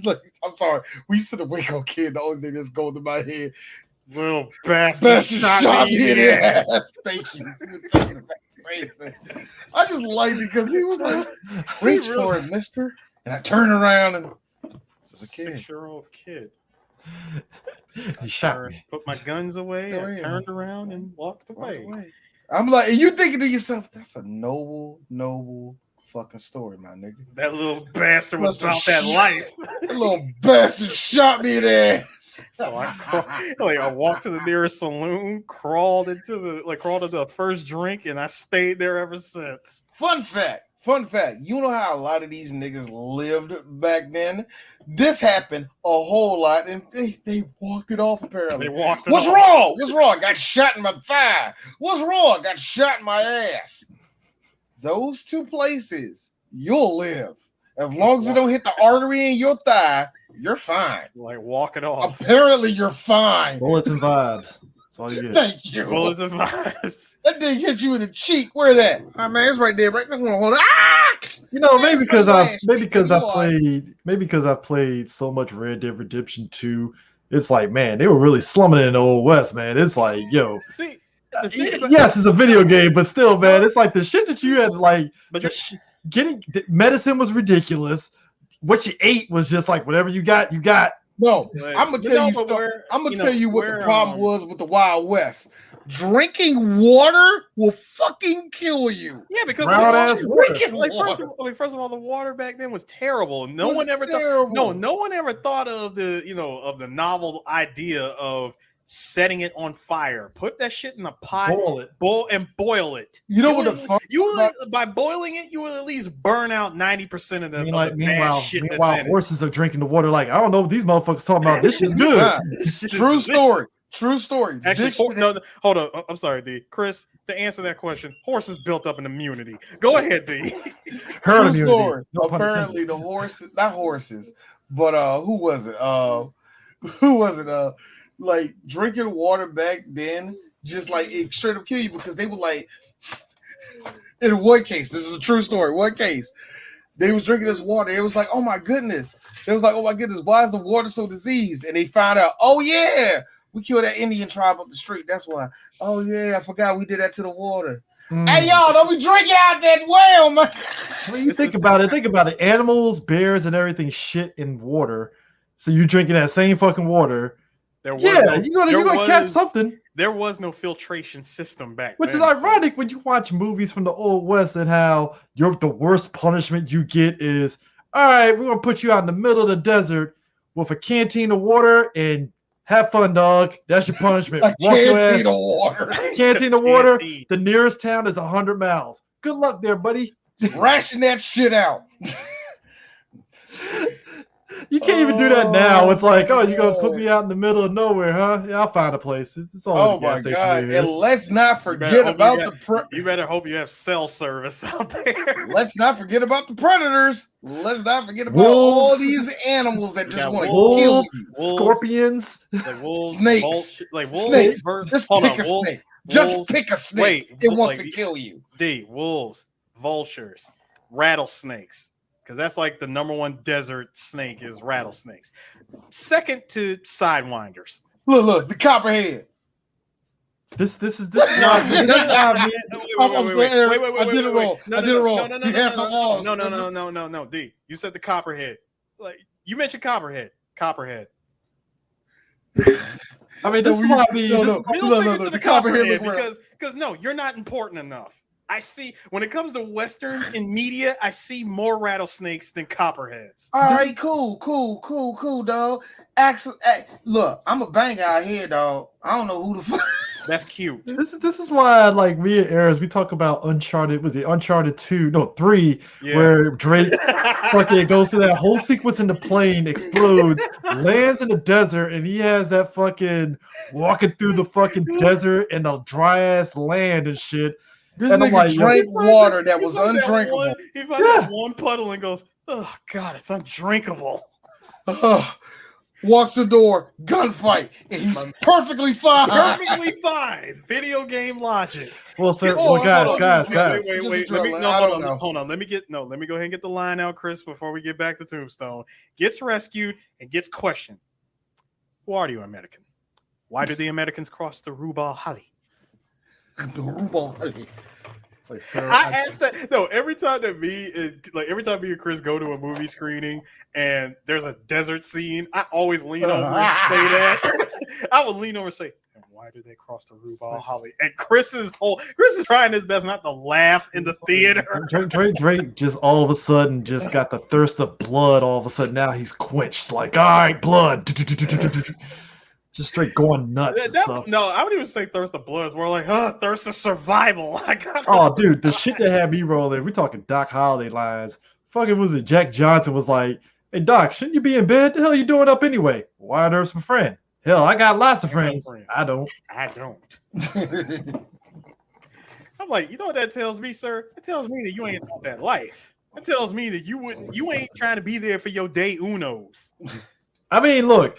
like, I'm sorry, we used to the Waco Kid. The only thing that's going through my head, little bastard shot me in the ass. Thank you. I just liked it because he was like, reach for it, mister. And I turned around and it's a 6-year-old kid. He shot me. Put my guns away. I turned around and walked away. I'm like, and you thinking to yourself, that's a noble fucking story, my nigga. That little bastard was about that life. That little bastard shot me in the ass. So I walked to the nearest saloon, crawled into the first drink, and I stayed there ever since. Fun fact. You know how a lot of these niggas lived back then? This happened a whole lot, and they walked it off, apparently. What's wrong? What's wrong? Got shot in my thigh. What's wrong? Got shot in my ass. Those two places, you'll live. As long as it don't hit the artery in your thigh, you're fine. Like, walk it off. Apparently, you're fine. Bullets and vibes. That's all you get. Thank you. Bullets and vibes. That thing hit you in the cheek. Where that? Oh, man, it's right there. Right there. Hold on. Ah! You know, maybe because I played so much Red Dead Redemption 2. It's like, man, they were really slumming it in the Old West, man. It's like, yo. See, yes, it's a video game, but still, man, it's like the shit that you had, like, getting medicine was ridiculous. What you ate was just like whatever you got, you got. No, I'm gonna tell you what the problem was with the Wild West. Drinking water will fucking kill you. Yeah, because first of all, the water back then was terrible. No one ever thought of the novel idea of setting it on fire. Put that shit in a pot, boil it. You know what by boiling it, you will at least burn out 90% of the bad shit that's in it. Horses are drinking the water like, I don't know what these motherfuckers talking about. This shit's good. True story. Actually, hold on. I'm sorry, D. Chris, to answer that question, horses built up an immunity. Go ahead, D. True story. Apparently, the horses, not horses, but who was it? Like drinking water back then, just like it straight up kill you because they were like, in one case, this is a true story. One case, they was drinking this water. It was like, oh my goodness. They was like, oh my goodness, why is the water so diseased? And they found out, oh yeah, we killed that Indian tribe up the street. That's why. Oh yeah, I forgot we did that to the water. Hey y'all, don't be drinking out that well, man. When you think about it. Animals, bears, and everything shit in water. So you're drinking that same fucking water. You're gonna catch something. There was no filtration system back then. Which is ironic when you watch movies from the Old West and how the worst punishment you get is, all right, we're gonna put you out in the middle of the desert with a canteen of water and have fun, dog. That's your punishment. Canteen of water. The nearest town is 100 miles. Good luck there, buddy. Ration that shit out. You can't even do that now. It's like, oh, you're gonna put me out in the middle of nowhere, huh? Yeah, I'll find a place. It's always Oh a gas my station God! near here. And let's not forget about You better hope you have cell service out there. Let's not forget about the predators. Let's not forget about Wolves. all these animals that just want to kill wolves, you. scorpions, like wolves, snakes, like wolves. snakes. Birds. Just Hold pick on, a snake. Just wolves. pick a snake. Wait, it wants like, to kill you. D. Wolves, vultures, rattlesnakes. Because that's like the number one desert snake is rattlesnakes. Second to sidewinders. Look, the copperhead. This is why I did it wrong. I did it wrong. No, D. You said the copperhead. Like you mentioned copperhead. Copperhead. I mean, this is why I mean, middle finger to the copperhead because no, you're not important enough. I see when it comes to westerns in media, I see more rattlesnakes than copperheads. All right, cool, dog. Look, I'm a banger out here, dog. I don't know who the fuck. That's cute. This is why, like me and Aries, we talk about Uncharted. Was it Uncharted 3? Yeah. Where Drake fucking goes to that whole sequence in the plane, explodes, lands in the desert, and he has that fucking walking through the fucking desert and the dry ass land and shit. This nigga drank water that was undrinkable. He finds that one puddle and goes, "Oh God, it's undrinkable." Walks the door, gunfight, and he's perfectly fine. Perfectly fine. Video game logic. Well, sir, guys. Wait. Hold on. Let me go ahead and get the line out, Chris, before we get back to Tombstone. Gets rescued and gets questioned. Who are you, American? Why did the Americans cross the Rubal Hali? Like, sir, I asked that. No, every time me and Chris go to a movie screening and there's a desert scene, I always lean over and say that. I would lean over and say, "And why did they cross the Rubal Hali?" And Chris is trying his best not to laugh in the theater. Drake just all of a sudden just got the thirst of blood. All of a sudden now he's quenched. Like, all right, blood. Just straight going nuts. No, I wouldn't even say thirst of blood. It's more like, thirst of survival. Dude, the shit that had me rolling. We're talking Doc Holliday lines. Fucking was it? Jack Johnson was like, "Hey Doc, shouldn't you be in bed? The hell you doing up anyway? Wyatt Earp's my friend. Hell, I got lots of friends. I don't." I'm like, you know what that tells me, sir? It tells me that you ain't about that life. It tells me that you ain't trying to be there for your day unos. I mean, look,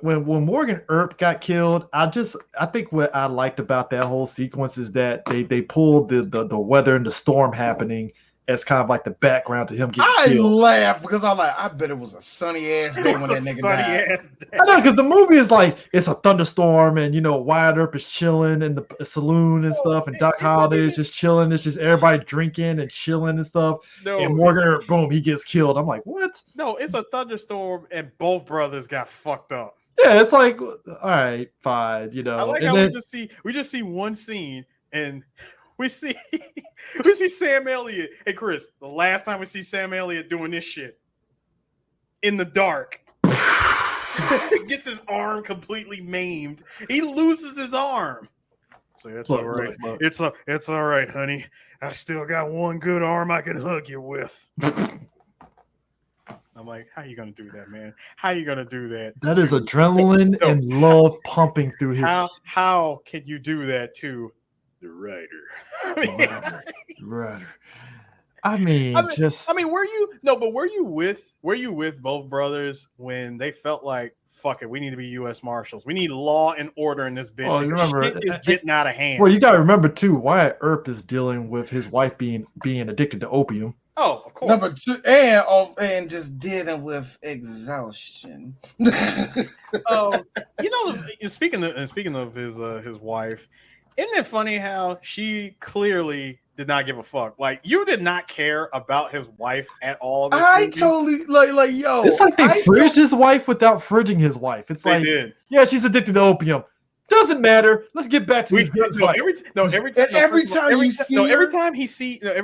when Morgan Earp got killed, I think what I liked about that whole sequence is that they pulled the weather and the storm happening as kind of like the background to him getting killed. I laughed because I'm like, I bet it was a sunny ass day when that nigga died. I know, because the movie is like, it's a thunderstorm and, Wyatt Earp is chilling in the saloon and stuff, and Doc Holliday is just chilling. It's just everybody drinking and chilling and stuff. And Morgan Earp, boom, he gets killed. I'm like, what? No, it's a thunderstorm and both brothers got fucked up. Yeah, it's like, all right, fine, I like how we just see one scene and we see Sam Elliott. Hey Chris, the last time we see Sam Elliott doing this shit in the dark, gets his arm completely maimed. He loses his arm. So it's all right. It's all right, honey. I still got one good arm I can hug you with. I'm like, how are you going to do that, man? How are you going to do that? That is adrenaline and love pumping through his... How can you do that to the writer? Writer. I mean, were you with both brothers when they felt like, fuck it, we need to be U.S. Marshals. We need law and order in this bitch. Oh, you remember, shit is getting out of hand. Well, you got to remember, too, Wyatt Earp is dealing with his wife being addicted to opium. Oh, of course. Number two, and just dealing with exhaustion. Speaking of his wife, isn't it funny how she clearly did not give a fuck? Like, you did not care about his wife at all. Totally like yo. It's like they fridged his wife without fridging his wife. It's like, yeah, she's addicted to opium. Doesn't matter. Let's get back to every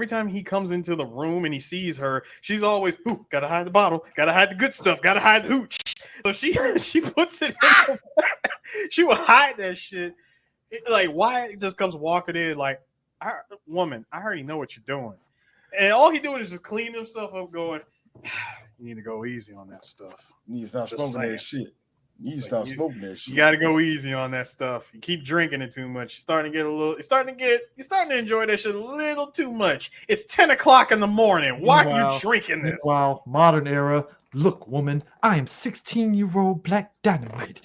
time he comes into the room and he sees her, she's always, gotta hide the bottle, gotta hide the good stuff, gotta hide the hooch. So she puts it in. She will hide that shit. Like, Wyatt just comes walking in like, woman, I already know what you're doing. And all he doing is just cleaning himself up going, You need to go easy on that stuff. You need to stop Just smoking that saying. shit. You need to stop smoking that shit. You got to go easy on that stuff. You keep drinking it too much. You're starting to enjoy that shit a little too much. It's 10 o'clock in the morning. Why are you drinking this? Wow, modern era. Look, woman, I am 16-year-old Black Dynamite.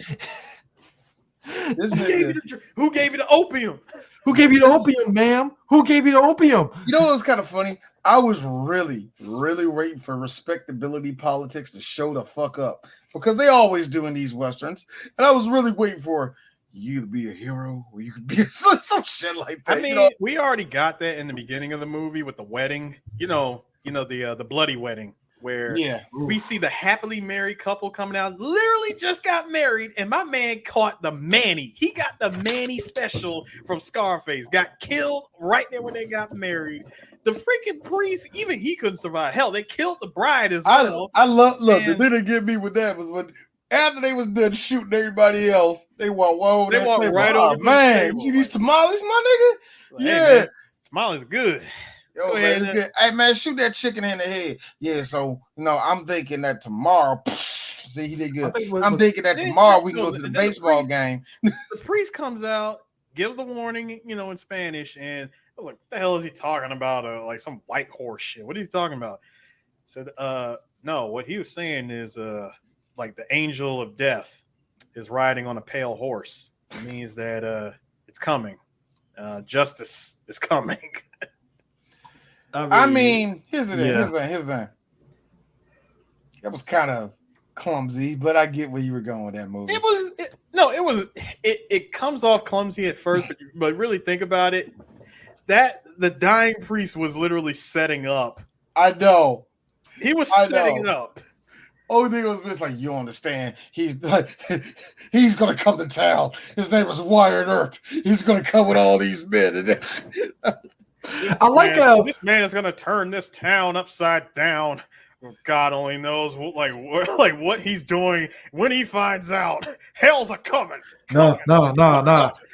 Who gave you the opium? Who gave you the opium, ma'am? Who gave you the opium? You know what's kind of funny? I was really, really waiting for respectability politics to show the fuck up because they always do in these westerns, and I was really waiting for you to be a hero or you could be some shit like that. I mean, we already got that in the beginning of the movie with the wedding. The bloody wedding. Where we see the happily married couple coming out, literally just got married, and my man caught the Manny. He got the Manny special from Scarface. Got killed right there when they got married. The freaking priest, even he couldn't survive. Hell, they killed the bride as well. The thing that get me with that was when after they was done shooting everybody else, they walked right over. Man, you see these tamales, my nigga? Like, hey, man, tamales good. Yo, man, it's good. Hey man, shoot that chicken in the head. Yeah, so I'm thinking that tomorrow. See, he did good. I'm thinking that tomorrow we can go to the baseball game. The priest comes out, gives the warning, in Spanish, and I was like, "What the hell is he talking about? Like some white horse shit? What is he talking about?" Said, "No, what he was saying is, like the angel of death is riding on a pale horse. It means that it's coming. Justice is coming." I mean, here's the thing. That was kind of clumsy, but I get where you were going with that movie. It comes off clumsy at first, but really think about it. That the dying priest was literally setting up. I know. He was setting it up. Only thing was just like, you understand, he's gonna come to town. His name was Wyatt Earp. He's gonna come with all these men. This man is going to turn this town upside down. God only knows what he's doing when he finds out. Hell's a coming. No.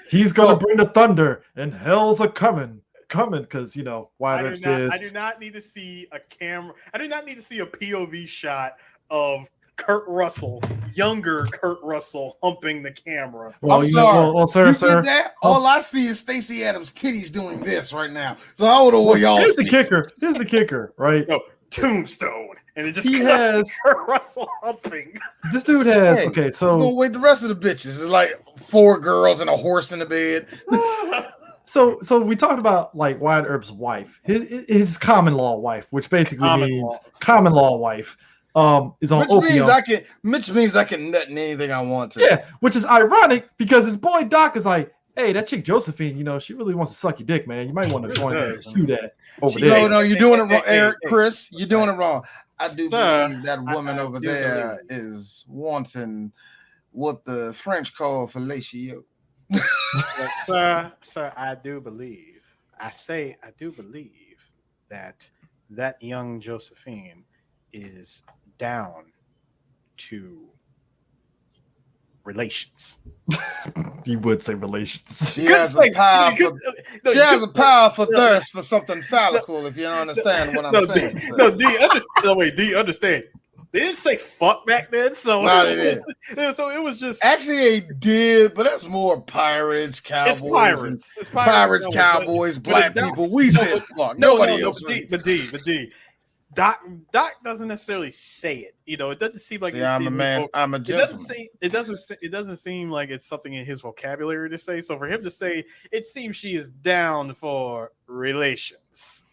He's going to bring the thunder, and hell's a coming because Wyatt Earp says. I do not need to see a camera. I do not need to see a POV shot of Kurt Russell, younger Kurt Russell, humping the camera. Well, I'm sorry. Sir. That? All I see is Stacey Adams' titties doing this right now. So I don't know what y'all Here's see. Here's the kicker, right? No, Tombstone. And it just cuts to Kurt Russell humping. This dude has, so... We're going to wait the rest of the bitches. It's like 4 girls and a horse in the bed. So we talked about like Wyatt Earp's wife, his common law wife, which basically means common law wife. Is on opium. Which means I can nut in anything I want to. Yeah, which is ironic because his boy Doc is like, hey, that chick Josephine, she really wants to suck your dick, man. You might want to go in there and sue that over there. No, you're doing it wrong, Eric, Chris. You're doing it wrong. I do believe that woman over there is wanting what the French call fellatio. Sir, I do believe that young Josephine is down to relations. You would say relations. She has a powerful thirst for something phallical, if you don't understand what I'm saying. Do you understand? They didn't say fuck back then, so it was just actually they did, but that's more pirates, cowboys. It's pirates, cowboys, black people. We said fuck. But D. Doc doesn't necessarily say it. It doesn't seem like I'm a man. I'm a gentleman. It doesn't seem like it's something in his vocabulary to say. So for him to say, it seems she is down for relations.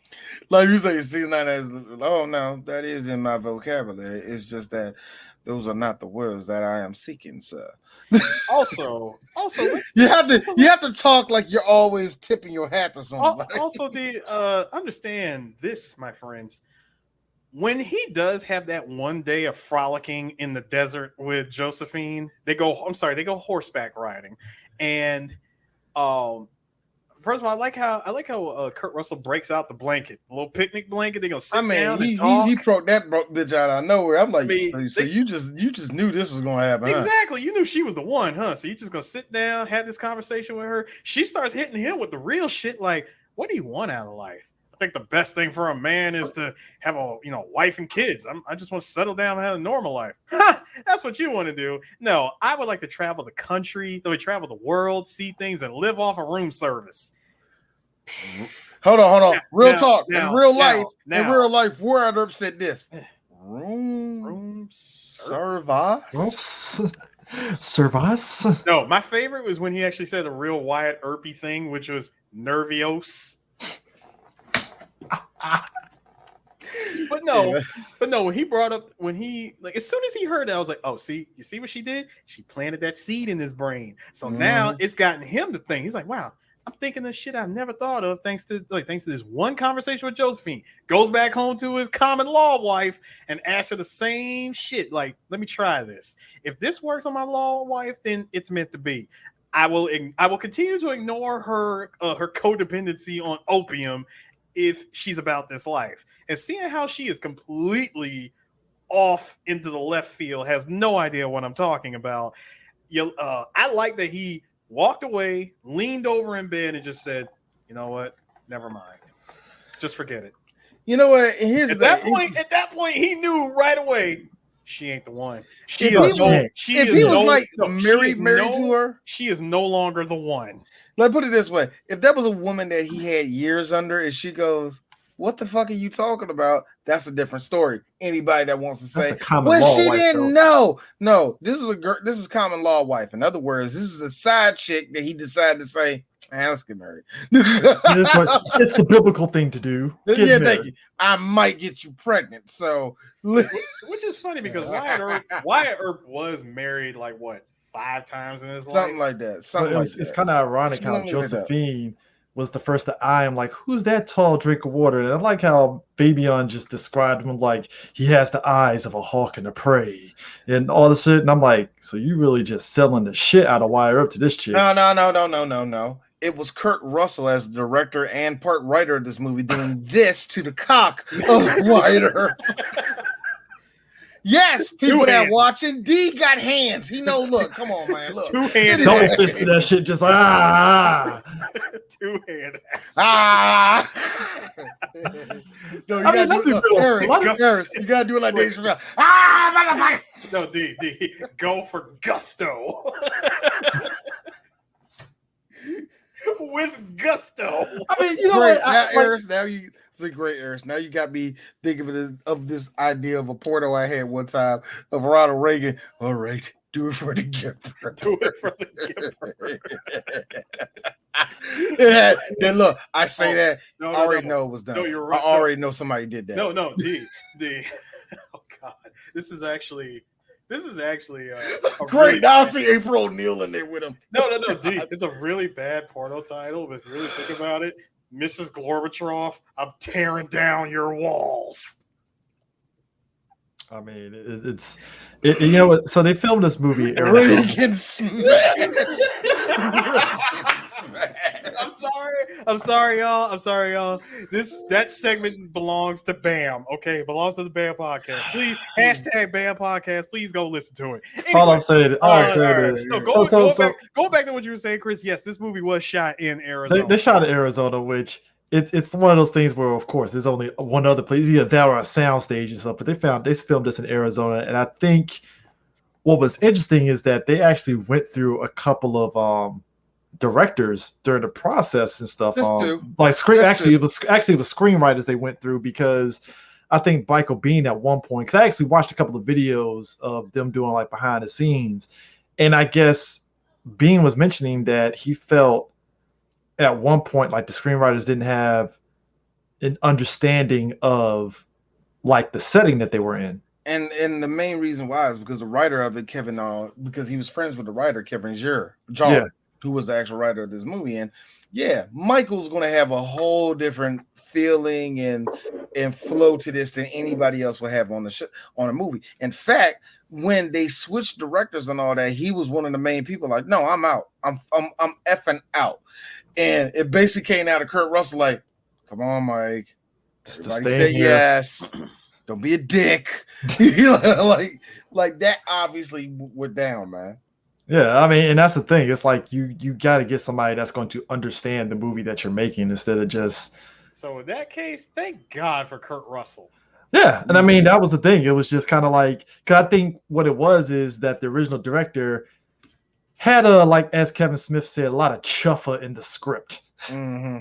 Like you say, it seems like no, that is in my vocabulary. It's just that those are not the words that I am seeking, sir. Also, you have to talk like you're always tipping your hat to somebody. Also, understand this, my friends. When he does have that one day of frolicking in the desert with Josephine, they go horseback riding, and first of all, I like how Kurt Russell breaks out the blanket, the little picnic blanket. They gonna sit down and talk. He broke that bitch out of nowhere. I'm like, so you just knew this was gonna happen. Exactly, you knew she was the one, huh? So you just gonna sit down, have this conversation with her. She starts hitting him with the real shit, like, what do you want out of life? I think the best thing for a man is to have a wife and kids. I just want to settle down and have a normal life. That's what you want to do. No, I would like to travel the country, travel the world, see things, and live off of room service. Hold on. Now, Real now, talk. now, in real now, life, now. in real life, where I'd have said this. Room service. Service? No, my favorite was when he actually said a real Wyatt Earpy thing, which was nervios. But no, when he brought up, as soon as he heard that, I was like, oh, you see what she did? She planted that seed in his brain. So now it's gotten him to think. He's like, wow, I'm thinking of shit I've never thought of thanks to this one conversation with Josephine. Goes back home to his common law wife and asks her the same shit. Like, let me try this. If this works on my law wife, then it's meant to be. I will continue to ignore her codependency on opium if she's about this life. And seeing how she is completely off into the left field, has no idea what I'm talking about. I like that he walked away, leaned over in bed, and just said, you know what? Never mind. Just forget it. You know what? At that point, he knew right away she ain't the one. She is married to her, she is no longer the one. Let's put it this way. If that was a woman that he had years under and she goes, what the fuck are you talking about? That's a different story. Anybody that wants to say, well, she didn't know. No, this is this is common law wife. In other words, this is a side chick that he decided to say, let's get married. It's the biblical thing to do. Thank you. I might get you pregnant. So, which is funny because Wyatt Earp was married 5 times in his life, something like that. It's kind of ironic how Josephine was the first to eye him. Like, who's that tall drink of water? And I like how Babion just described him like he has the eyes of a hawk and a prey, and all this shit. And I'm like, so you really just selling the shit out of Wyatt Earp to this chick? No. It was Kurt Russell as the director and part writer of this movie doing this to the cock of Wyatt Earp. Yes, people that watching, D got hands. He know. Look, come on, man. Look, two-handed. Double fisted that shit, just two-handed. No, you gotta do it. Harris, you gotta do it like Dave Chappelle. Motherfucker. No, D, go for gusto. With gusto. I mean, you know what? It's a great Eris. Now you got me thinking of this idea of a porno I had one time of Ronald Reagan. All right, do it for the giver. Do it for the giver. Then look, I say that. I already know it was done. No, you're right. I already know somebody did that. No, D. Oh God, this is actually great. Really now I see April O'Neil in there with him. No, D. It's a really bad porno title, but really think about it. Mrs. Gorbachev, I'm tearing down your walls. I mean, it's you know what? So they filmed this movie. I'm sorry, y'all. That segment belongs to BAM. Okay, it belongs to the BAM podcast. Please hashtag BAM podcast. Please go listen to it. Anyway, all I'm saying is, go back to what you were saying, Chris. Yes, this movie was shot in Arizona. They shot in Arizona, which it's one of those things where, of course, there's only one other place, either that or a soundstage and stuff. But they filmed this in Arizona, and I think what was interesting is that they actually went through a couple of directors during the process and stuff. It was screenwriters they went through, because I think Michael Bean at one point, because I actually watched a couple of videos of them doing behind the scenes, and I guess Bean was mentioning that he felt at one point the screenwriters didn't have an understanding of the setting that they were in. And the main reason why is because the writer of it, Kevin, because he was friends with the writer, Kevin Jarre, who was the actual writer of this movie. And Michael's going to have a whole different feeling and flow to this than anybody else will have on a movie. In fact, when they switched directors and all that, he was one of the main people. Like, no, I'm out. I'm effing out. And it basically came out of Kurt Russell like, come on, Mike. Everybody say yes. Don't be a dick. like that obviously went down, man. Yeah, I mean, and that's the thing. It's like you got to get somebody that's going to understand the movie that you're making instead of just So in that case, thank God for Kurt Russell. Yeah, and I mean that was the thing. It was just kind of like, because I think what it was is that the original director had like as Kevin Smith said, a lot of chuffa in the script. Mm-hmm.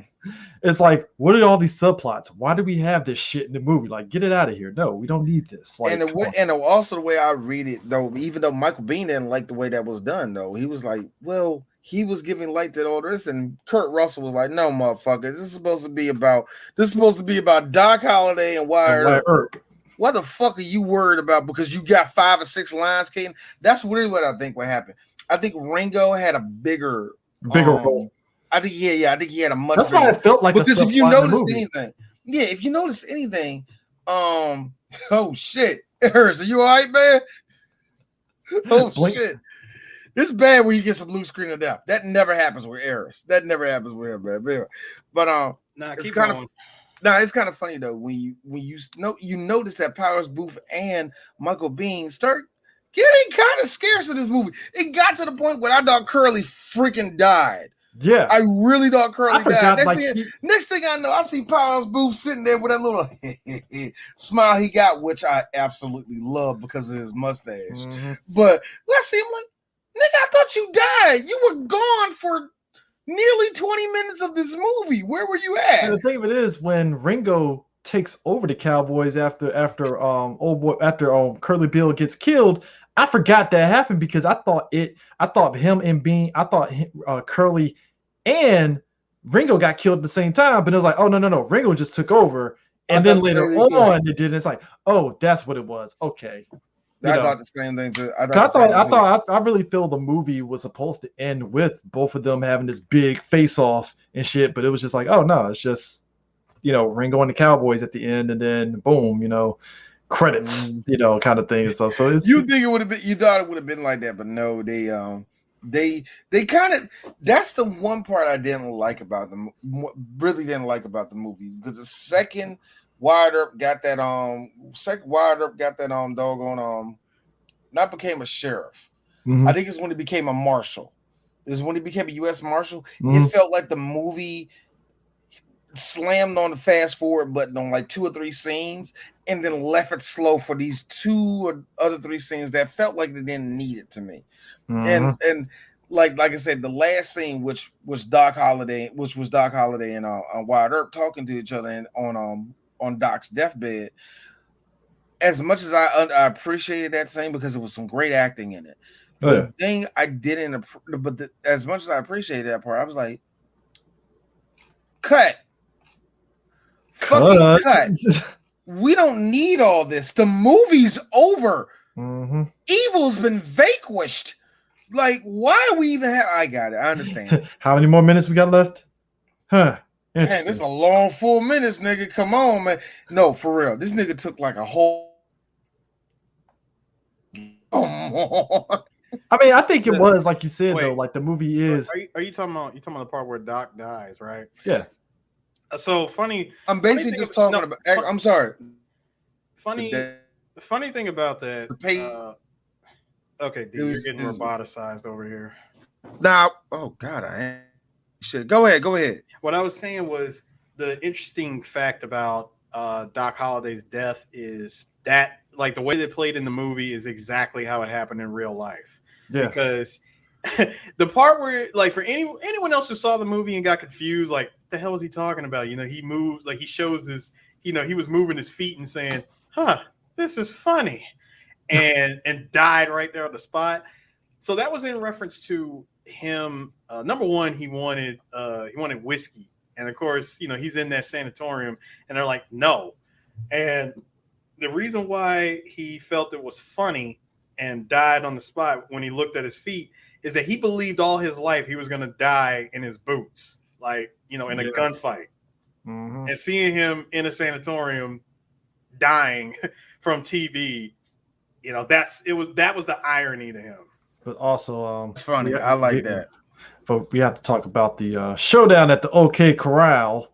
It's like, what are all these subplots? Why do we have this shit in the movie? Like, get it out of here. No, we don't need this. Like, and also the way I read it, though, even though Michael Biehn didn't like the way that was done, though, he was like, well, he was giving light to all this, and Kurt Russell was like, no, motherfucker, this is supposed to be about Doc Holliday and Wyatt Earp. What the fuck are you worried about? Because you got 5 or 6 lines, Caden? That's really what I think what happened. I think Ringo had a bigger role. I think he had a much. That's why it felt like because if you notice anything, oh shit, Harris, are you all right, man? Oh shit, it's bad when you get some blue screen of death. That never happens with Harris. That never happens with him, man. But it's kind of funny though when you notice that Powers Booth and Michael Biehn start getting kind of scarce in this movie. It got to the point where I thought Curly freaking died. Yeah, I really thought Curly died. Next thing I know, I see Powers Booth sitting there with that little smile he got, which I absolutely love because of his mustache. Mm-hmm. But I see him like, nigga, I thought you died. You were gone for nearly 20 minutes of this movie. Where were you at? And the thing of it is, when Ringo takes over the Cowboys after Curly Bill gets killed, I forgot that happened because I thought Curly and Ringo got killed at the same time, but it was like, oh no, Ringo just took over, and then later on it did. It's like, oh, that's what it was. Okay, I thought the same thing too. I really feel the movie was supposed to end with both of them having this big face off and shit, but it was just like, oh no, it's just Ringo and the Cowboys at the end, and then boom, credits, kind of thing and stuff. So you think it would have been? You thought it would have been like that, but no, they kind of. That's the one part I didn't like about them. Really didn't like about the movie because the second Wyatt Earp got that doggone not became a sheriff. Mm-hmm. I think it's when he became a marshal. It was when he became a U.S. Marshal. Mm-hmm. It felt like the movie slammed on the fast forward button on like 2 or 3 scenes and then left it slow for these 2 or other 3 scenes that felt like they didn't need it to me. Mm-hmm. And like I said, the last scene, which was Doc Holliday and Wyatt Earp talking to each other and on Doc's deathbed. As much as I appreciated that scene because it was some great acting in it. Oh, yeah. The thing I didn't, as much as I appreciated that part, I was like, cut. Fucking cut. We don't need all this. The movie's over. Mm-hmm. Evil's been vanquished. Like, why are we even have? I got it. I understand. How many more minutes we got left? Huh. Man, this is a long 4 minutes, nigga. Come on, man. No, for real. This nigga took like a whole. I mean, I think it was like you said though. Like the movie is. Are you talking about the part where Doc dies, right? Yeah. So funny. I'm basically just talking about. I'm sorry. Funny thing about that. Okay, dude, you're getting roboticized over here. Now, oh God, I am. Shit, go ahead. What I was saying was the interesting fact about Doc Holliday's death is that, like, the way they played in the movie is exactly how it happened in real life. Yeah. Because the part where, like, for anyone else who saw the movie and got confused, like, what the hell is he talking about? He moves, like, he shows his, he was moving his feet and saying, "Huh, this is funny," and died right there on the spot. So that was in reference to him. Number one, he wanted whiskey, and of course, he's in that sanatorium, and they're like, no. And the reason why he felt it was funny and died on the spot when he looked at his feet is that he believed all his life he was going to die in his boots, like, in a gunfight. Mm-hmm. And seeing him in a sanatorium dying from TB, that was the irony to him. But also, it's funny. I like that. But we have to talk about the showdown at the OK Corral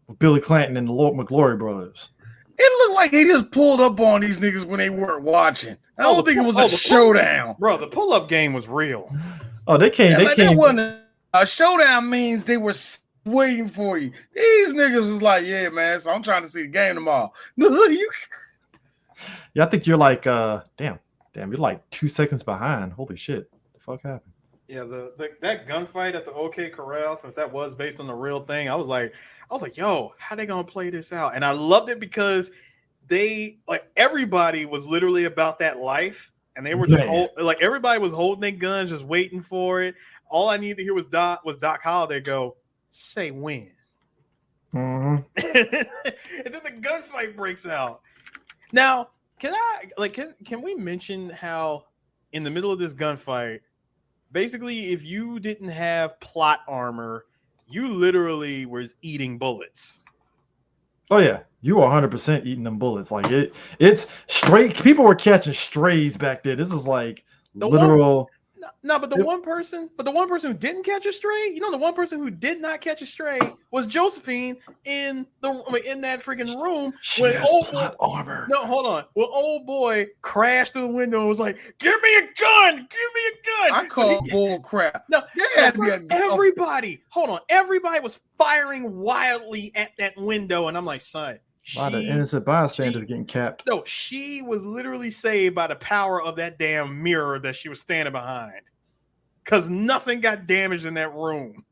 with Billy Clanton and the Lord McGlory brothers. It looked like he just pulled up on these niggas when they weren't watching. I don't think it was a showdown. Bro, the pull-up game was real. Oh, they came. That wasn't a showdown. Means they were waiting for you. These niggas was like, yeah, man. So I'm trying to see the game tomorrow. You Yeah, I think you're like, damn, you're like 2 seconds behind. Holy shit, the fuck happened? Yeah, that gunfight at the OK Corral, since that was based on the real thing, I was like, yo, how they gonna play this out? And I loved it because they like everybody was literally about that life, and they were just like everybody was holding their guns, just waiting for it. All I needed to hear was Doc Holliday go, "Say when," Mm-hmm. and then the gunfight breaks out. Now, can we mention how in the middle of this gunfight, basically, if you didn't have plot armor, you literally was eating bullets. Oh yeah, you were 100% eating them bullets. Like it's straight. People were catching strays back then. This was like literal. But the one person who didn't catch a stray, the one person who did not catch a stray was Josephine in that freaking room when old boy armor. No, hold on. Well, old boy crashed through the window and was like, "Give me a gun! Give me a gun!" I call bull crap. No, everybody was firing wildly at that window, and I'm like, son. A lot of innocent bystanders getting capped. No, she was literally saved by the power of that damn mirror that she was standing behind. Because nothing got damaged in that room.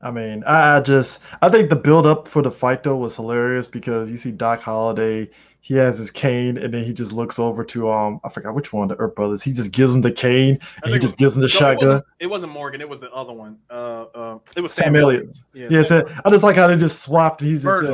I mean, I think the build up for the fight though was hilarious because you see Doc Holliday, he has his cane, and then he just looks over to I forgot which one, the Earp Brothers. He just gives him the cane, and he just gives him the shotgun. It wasn't Morgan. It was the other one. It was Sam Elliott. Yeah, I just like how they just swapped. He's just Virgil.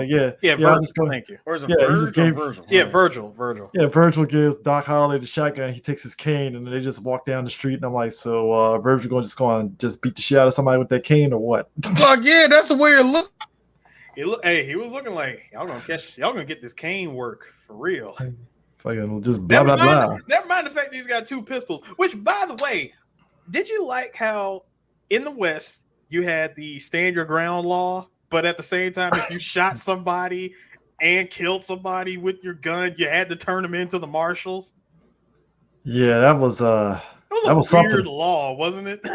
Thank you. Or is it Virgil? Yeah, Virgil. Yeah, Virgil gives Doc Holliday the shotgun. He takes his cane, and then they just walk down the street. And I'm like, so Virgil going to just beat the shit out of somebody with that cane or what? Fuck yeah, that's the way it looked. He was looking like y'all gonna get this cane work for real. Fucking just blah blah blah. Never mind the fact that he's got two pistols. Which, by the way, did you like how in the West you had the stand your ground law, but at the same time, if you shot somebody and killed somebody with your gun, you had to turn them into the marshals? Yeah, that was a weird something. law, wasn't it?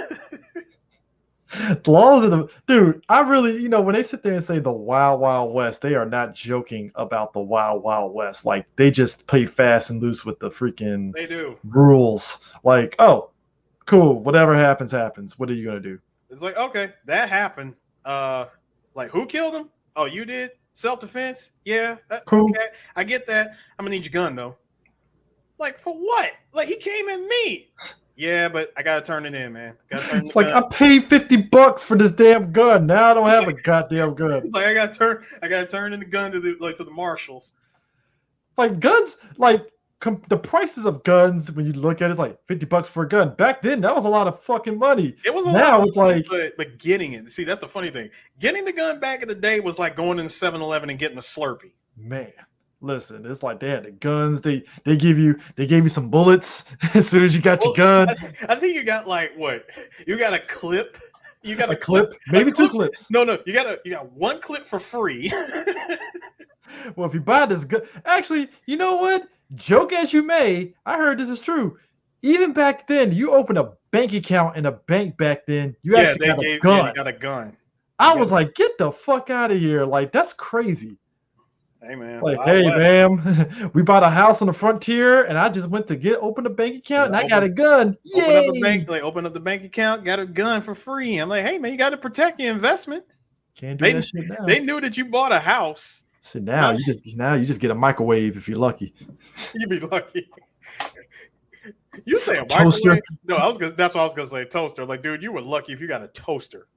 The laws of the dude, I really, when they sit there and say the Wild Wild West, they are not joking about the Wild Wild West. Like they just play fast and loose with the freaking rules. Like, oh, cool, whatever happens. What are you gonna do? It's like, okay, that happened. Like who killed him? Oh, you did? Self-defense? Yeah. Cool. Okay, I get that. I'm gonna need your gun though. Like for what? Like he came at me. Yeah, but I gotta turn it in, man. It's like I paid $50 for this damn gun. Now I don't have a goddamn gun. It's like I gotta turn in the gun to the marshals. Like guns, like the prices of guns when you look at it's like $50 for a gun. Back then, that was a lot of fucking money. It was a now lot it's like, but getting it. See, that's the funny thing. Getting the gun back in the day was like going in 7-Eleven and getting a Slurpee. Man. Listen, it's like they had the guns. They gave you some bullets as soon as you got your gun. I think you got like what? You got a clip. You got a clip, maybe two clips. No, you got one clip for free. Well, if you buy this gun, actually, you know what? Joke as you may, I heard this is true. Even back then, you opened a bank account in a bank back then. You actually got a gun. Yeah, you got a gun. I was like, get the fuck out of here! Like that's crazy. Hey man, like hey ma'am, we bought a house on the frontier, and I just went to open a bank account, and I got a gun. Yay! Open up the bank account, got a gun for free. I'm like, hey man, you got to protect your investment. Can't do that shit now. They knew that you bought a house. So now you just get a microwave if you're lucky. You be lucky. You say a toaster? Microwave? No, that's what I was gonna say. Toaster. Like, dude, you were lucky if you got a toaster.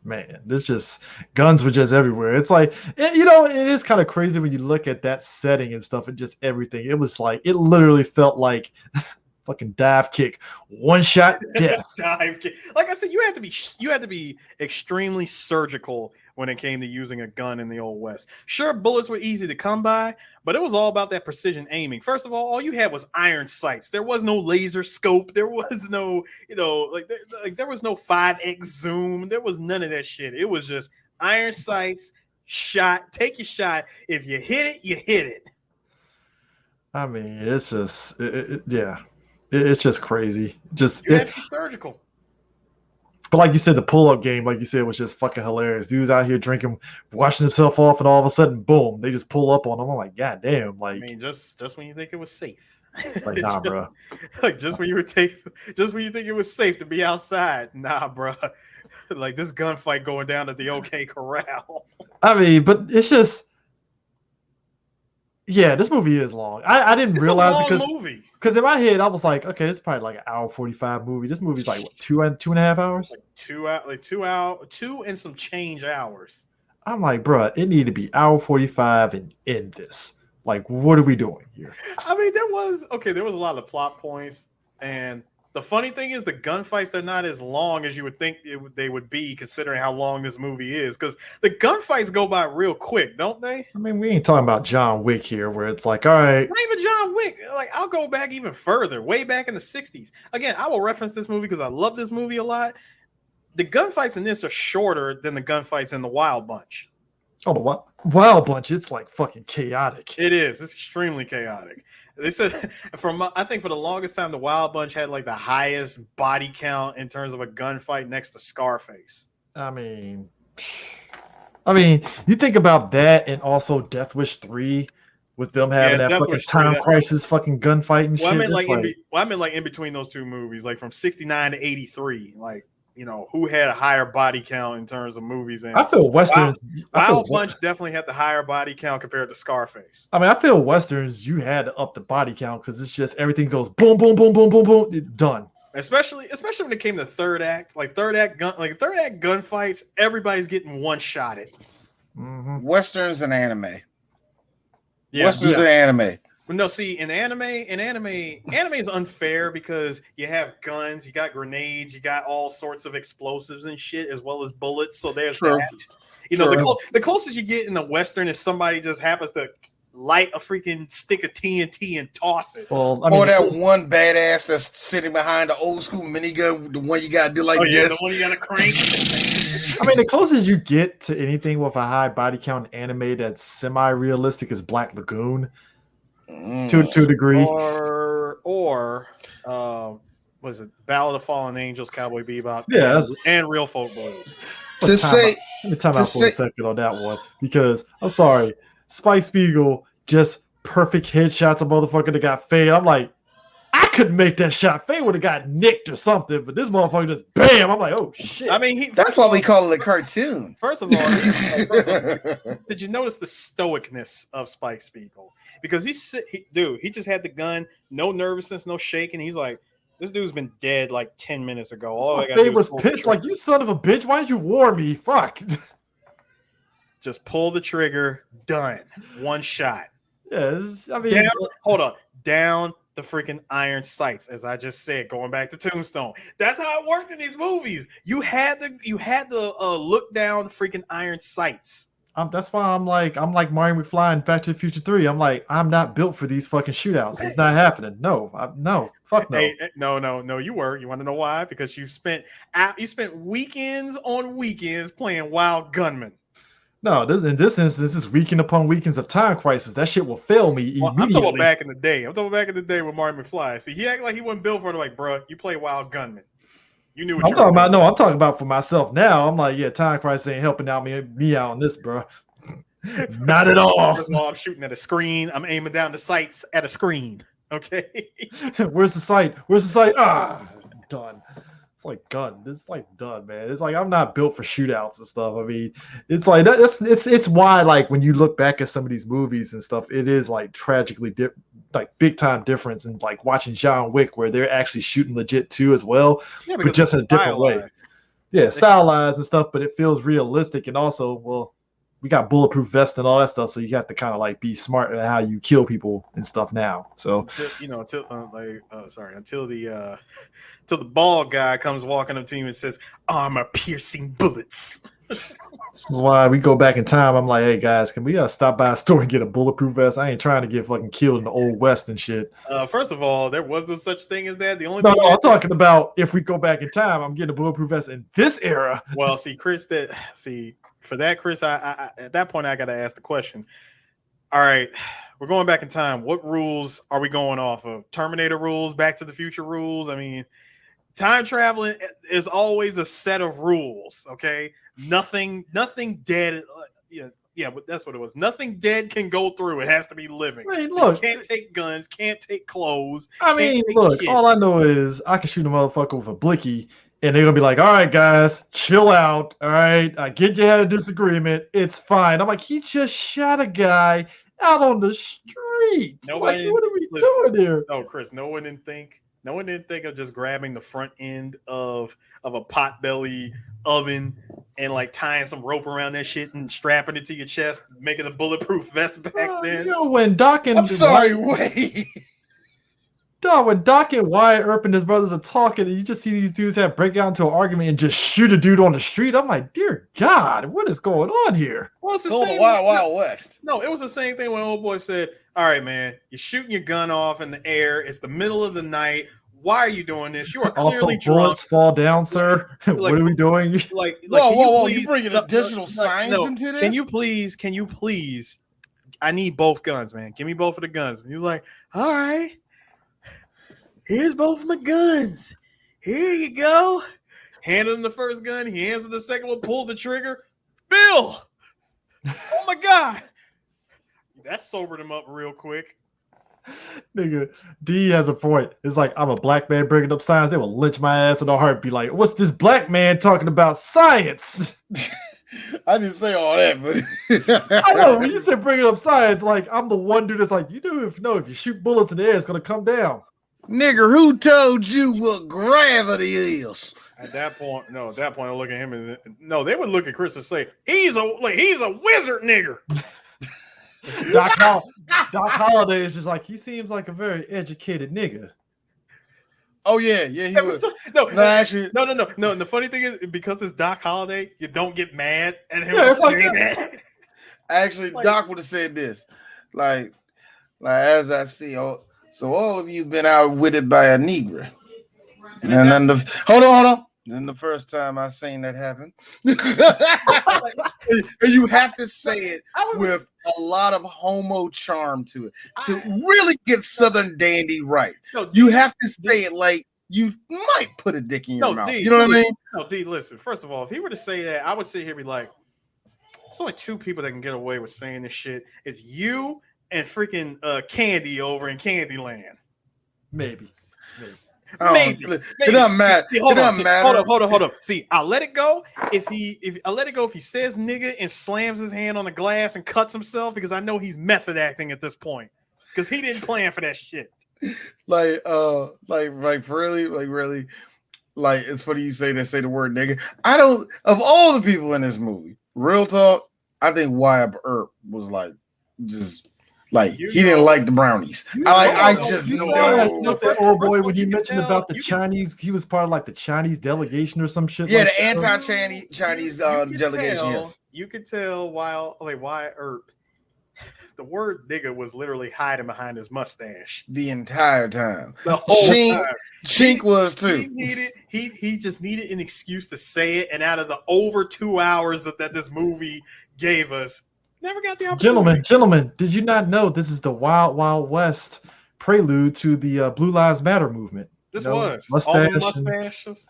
Man, this just guns were just everywhere. It's like it is kind of crazy when you look at that setting and stuff and just everything. It was like it literally felt like fucking dive kick, one shot death. Dive kick. Like I said, you had to be extremely surgical when it came to using a gun in the old West. Sure, bullets were easy to come by, but it was all about that precision aiming. First of all you had was iron sights. There was no laser scope. There was no, there was no 5x zoom. There was none of that shit. It was just iron sights, shot, take your shot. If you hit it, you hit it. I mean, it's just, it's just crazy. You had to be surgical. But like you said, the pull-up game, like you said, was just fucking hilarious. Dude's out here drinking, washing himself off, and all of a sudden, boom, they just pull up on him. I'm like, God damn, like, I mean, just when you think it was safe. like nah, bro. Like just when you think it was safe to be outside, nah, bro. Like this gunfight going down at the OK Corral. I mean, but it's just, yeah, this movie is long. I didn't realize because in my head I was like, okay, this is probably like an hour 45 movie. This movie's like what, 2.5 hours? Like 2 and some change hours. I'm like, bro, it needed to be hour 45 and end this. Like, what are we doing here? I mean, there was a lot of plot points, and the funny thing is the gunfights, they're not as long as you would think they would be, considering how long this movie is, because the gunfights go by real quick, don't they? I mean, we ain't talking about John Wick here, where it's like, all right. Not even John Wick. Like, I'll go back even further, way back in the 60s. Again, I will reference this movie because I love this movie a lot. The gunfights in this are shorter than the gunfights in The Wild Bunch. Oh, the Wild Bunch, it's like fucking chaotic. It is. It's extremely chaotic. They said I think for the longest time, the Wild Bunch had like the highest body count in terms of a gunfight next to Scarface. I mean, you think about that, and also Death Wish 3 with them having that fucking time crisis fucking gunfight and shit. I meant like in between those two movies, like from 69 to 83, like, you know, who had a higher body count in terms of movies? And I feel Westerns. Wild Bunch definitely had the higher body count compared to Scarface. I mean, I feel Westerns, you had to up the body count because it's just everything goes boom, boom, boom, boom, boom, boom, done. Especially when it came to third act gunfights, everybody's getting one shot at. Mm-hmm. Westerns and anime. Yeah, Westerns and anime. No, see, in anime is unfair because you have guns, you got grenades, you got all sorts of explosives and shit, as well as bullets. So there's that. You know, the closest you get in the Western is somebody just happens to light a freaking stick of TNT and toss it. Well, I mean, or that one badass that's sitting behind the old school minigun, the one you gotta do like this. The one you gotta crank. I mean, the closest you get to anything with a high body count in anime that's semi-realistic is Black Lagoon. To a degree, or was it Ballad of Fallen Angels, Cowboy Bebop, and Real Folk Blues? Let me time out for a second on that one, because I'm sorry, Spike Spiegel just perfect headshots of motherfucker that got fade. I'm like, I couldn't make that shot. Faye would have got nicked or something, but this motherfucker just bam. I'm like, oh shit. I mean, that's why we call it a cartoon. First of all, did you notice the stoicness of Spike Spiegel? Because he just had the gun, no nervousness, no shaking. He's like, this dude's been dead like 10 minutes ago. All I got to do was pissed, like, you son of a bitch. Why did you warn me? Fuck. Just pull the trigger. Done. One shot. Yeah, I mean, down the freaking iron sights, as I just said, going back to Tombstone. That's how it worked in these movies. You had to look down freaking iron sights. That's why I'm like Marty McFly in Back to the Future 3. I'm like, I'm not built for these fucking shootouts. It's not happening. No, fuck no. Hey, no, you were. You want to know why? Because you spent weekends on weekends playing Wild Gunman. No, in this instance, this is weekend upon weekends of time crisis. That shit will fail me immediately. I'm talking about back in the day. With Marty McFly. See, he acted like he wasn't built for it. Like, bro, you play Wild Gunman. You knew what I'm talking about. No, I'm talking about for myself now. I'm like, yeah, time crisis ain't helping out me out on this, bro. Not at all. First of all, I'm shooting at a screen. I'm aiming down the sights at a screen. Okay. Where's the sight? Ah, done. It's like done. This is like done, man. It's like I'm not built for shootouts and stuff. I mean, it's like it's why, like, when you look back at some of these movies and stuff, it is like tragically like big time difference in like watching John Wick, where they're actually shooting legit too as well, but just in a different way. Yeah, stylized and stuff, but it feels realistic. And also, well, we got bulletproof vests and all that stuff, so you have to kind of like be smart at how you kill people and stuff now. So until the bald guy comes walking up to you and says, "Armor-piercing bullets." This is why we go back in time. I'm like, hey guys, can we stop by a store and get a bulletproof vest? I ain't trying to get fucking killed in the old west and shit. First of all, there was no such thing as that. No, I'm talking about if we go back in time, I'm getting a bulletproof vest in this era. Well, Chris, for that, Chris, I at that point I got to ask the question. All right, we're going back in time. What rules are we going off of? Terminator rules, Back to the Future rules? I mean, time traveling is always a set of rules. Okay, nothing dead. Yeah, but that's what it was. Nothing dead can go through. It has to be living. I mean, So look, you can't take guns, can't take clothes. I mean, look, shit. all I know is I can shoot a motherfucker with a blicky, and they're gonna be like, "All right, guys, chill out. All right, I get you had a disagreement. It's fine." I'm like, he just shot a guy out on the street. Nobody, like, what are we doing here? No, Chris. No one didn't think of just grabbing the front end of a potbelly oven and like tying some rope around that shit and strapping it to your chest, making a bulletproof vest back then. When Doc and wait. Dog, when Doc and Wyatt Earp and his brothers are talking, and you just see these dudes break out into an argument and just shoot a dude on the street. I'm like, dear God, what is going on here? Well, it's the Oh, same. Wild West. No, it was the same thing when old boy said, "All right, man, you're shooting your gun off in the air. It's the middle of the night. Why are you doing this? You are clearly also, bullets fall down, sir. What are we doing? Whoa! You bringing additional science into this? Can you please? I need both guns, man. Give me both of the guns." And he was like, "All right, here's both of my guns. Here you go." Handed him the first gun. He hands him the second one. Pulls the trigger. Bill. Oh my God. That sobered him up real quick. Nigga, D has a point. It's like, I'm a black man bringing up science. They will lynch my ass in a heartbeat. Like, what's this black man talking about science? I didn't say all that, but I know when you said bringing up science, like I'm the one dude that's like, you do if you shoot bullets in the air, it's gonna come down. Nigger, who told you what gravity is? At that point, I look at him and they would look at Chris and say, he's a wizard nigger. Doc Holliday is just like, he seems like a very educated nigga. Oh yeah, he was. No. And the funny thing is, because it's Doc Holliday, you don't get mad at him for saying that. Actually, Doc would have said this, like as I see, so all of you been outwitted by a Negro, and then hold on. Then the first time I seen that happen, you have to say it with a lot of homo charm to it to really get Southern dandy right. No, you have to say it like you might put a dick in your mouth. D, you know what I mean? No, D, listen. First of all, if he were to say that, I would sit here and be like, there's only two people that can get away with saying this shit. It's you and freaking Candy over in Candyland. Maybe. Maybe. It doesn't matter. It doesn't matter. Hold up. See, I'll let it go if he says nigga and slams his hand on the glass and cuts himself, because I know he's method acting at this point because he didn't plan for that shit. Really, it's funny you say the word nigga. I don't, of all the people in this movie, real talk, I think Wyatt Earp was like just. Like he didn't like the brownies. I just know that old boy when he mentioned about the Chinese. He was part of like the Chinese delegation or some shit. Yeah, the anti-Chinese delegation. Yes. You could tell Wyatt Earp, the word nigga was literally hiding behind his mustache the entire time. The whole time. Chink was too. He just needed an excuse to say it, and out of the over 2 hours that this movie gave us, never got the opportunity. Gentlemen, did you not know this is the Wild Wild West prelude to the Blue Lives Matter movement? This was all the mustaches,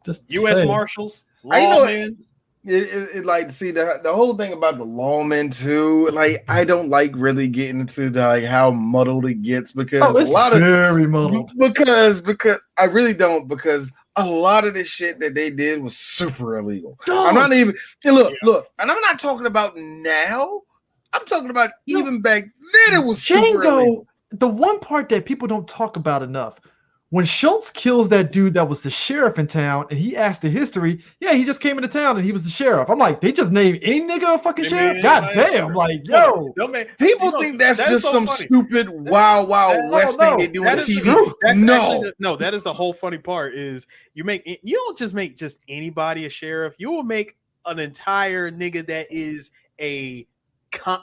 just U.S. Marshals, lawmen. It like, see the whole thing about the lawmen too. Like, I don't like really getting into how muddled it gets, because it's very muddled. Because I really don't, because a lot of this shit that they did was super illegal. I'm not even look, and I'm not talking about now. I'm talking about even back then. It was super illegal. The one part that people don't talk about enough, when Schultz kills that dude that was the sheriff in town, and he asked the history, he just came into town and he was the sheriff. I'm like, they just named any nigga a fucking sheriff? God damn. Like, yo. People think that's just some stupid Wild West thing they do on TV. That is the whole funny part, is you don't just make just anybody a sheriff. You will make an entire nigga that is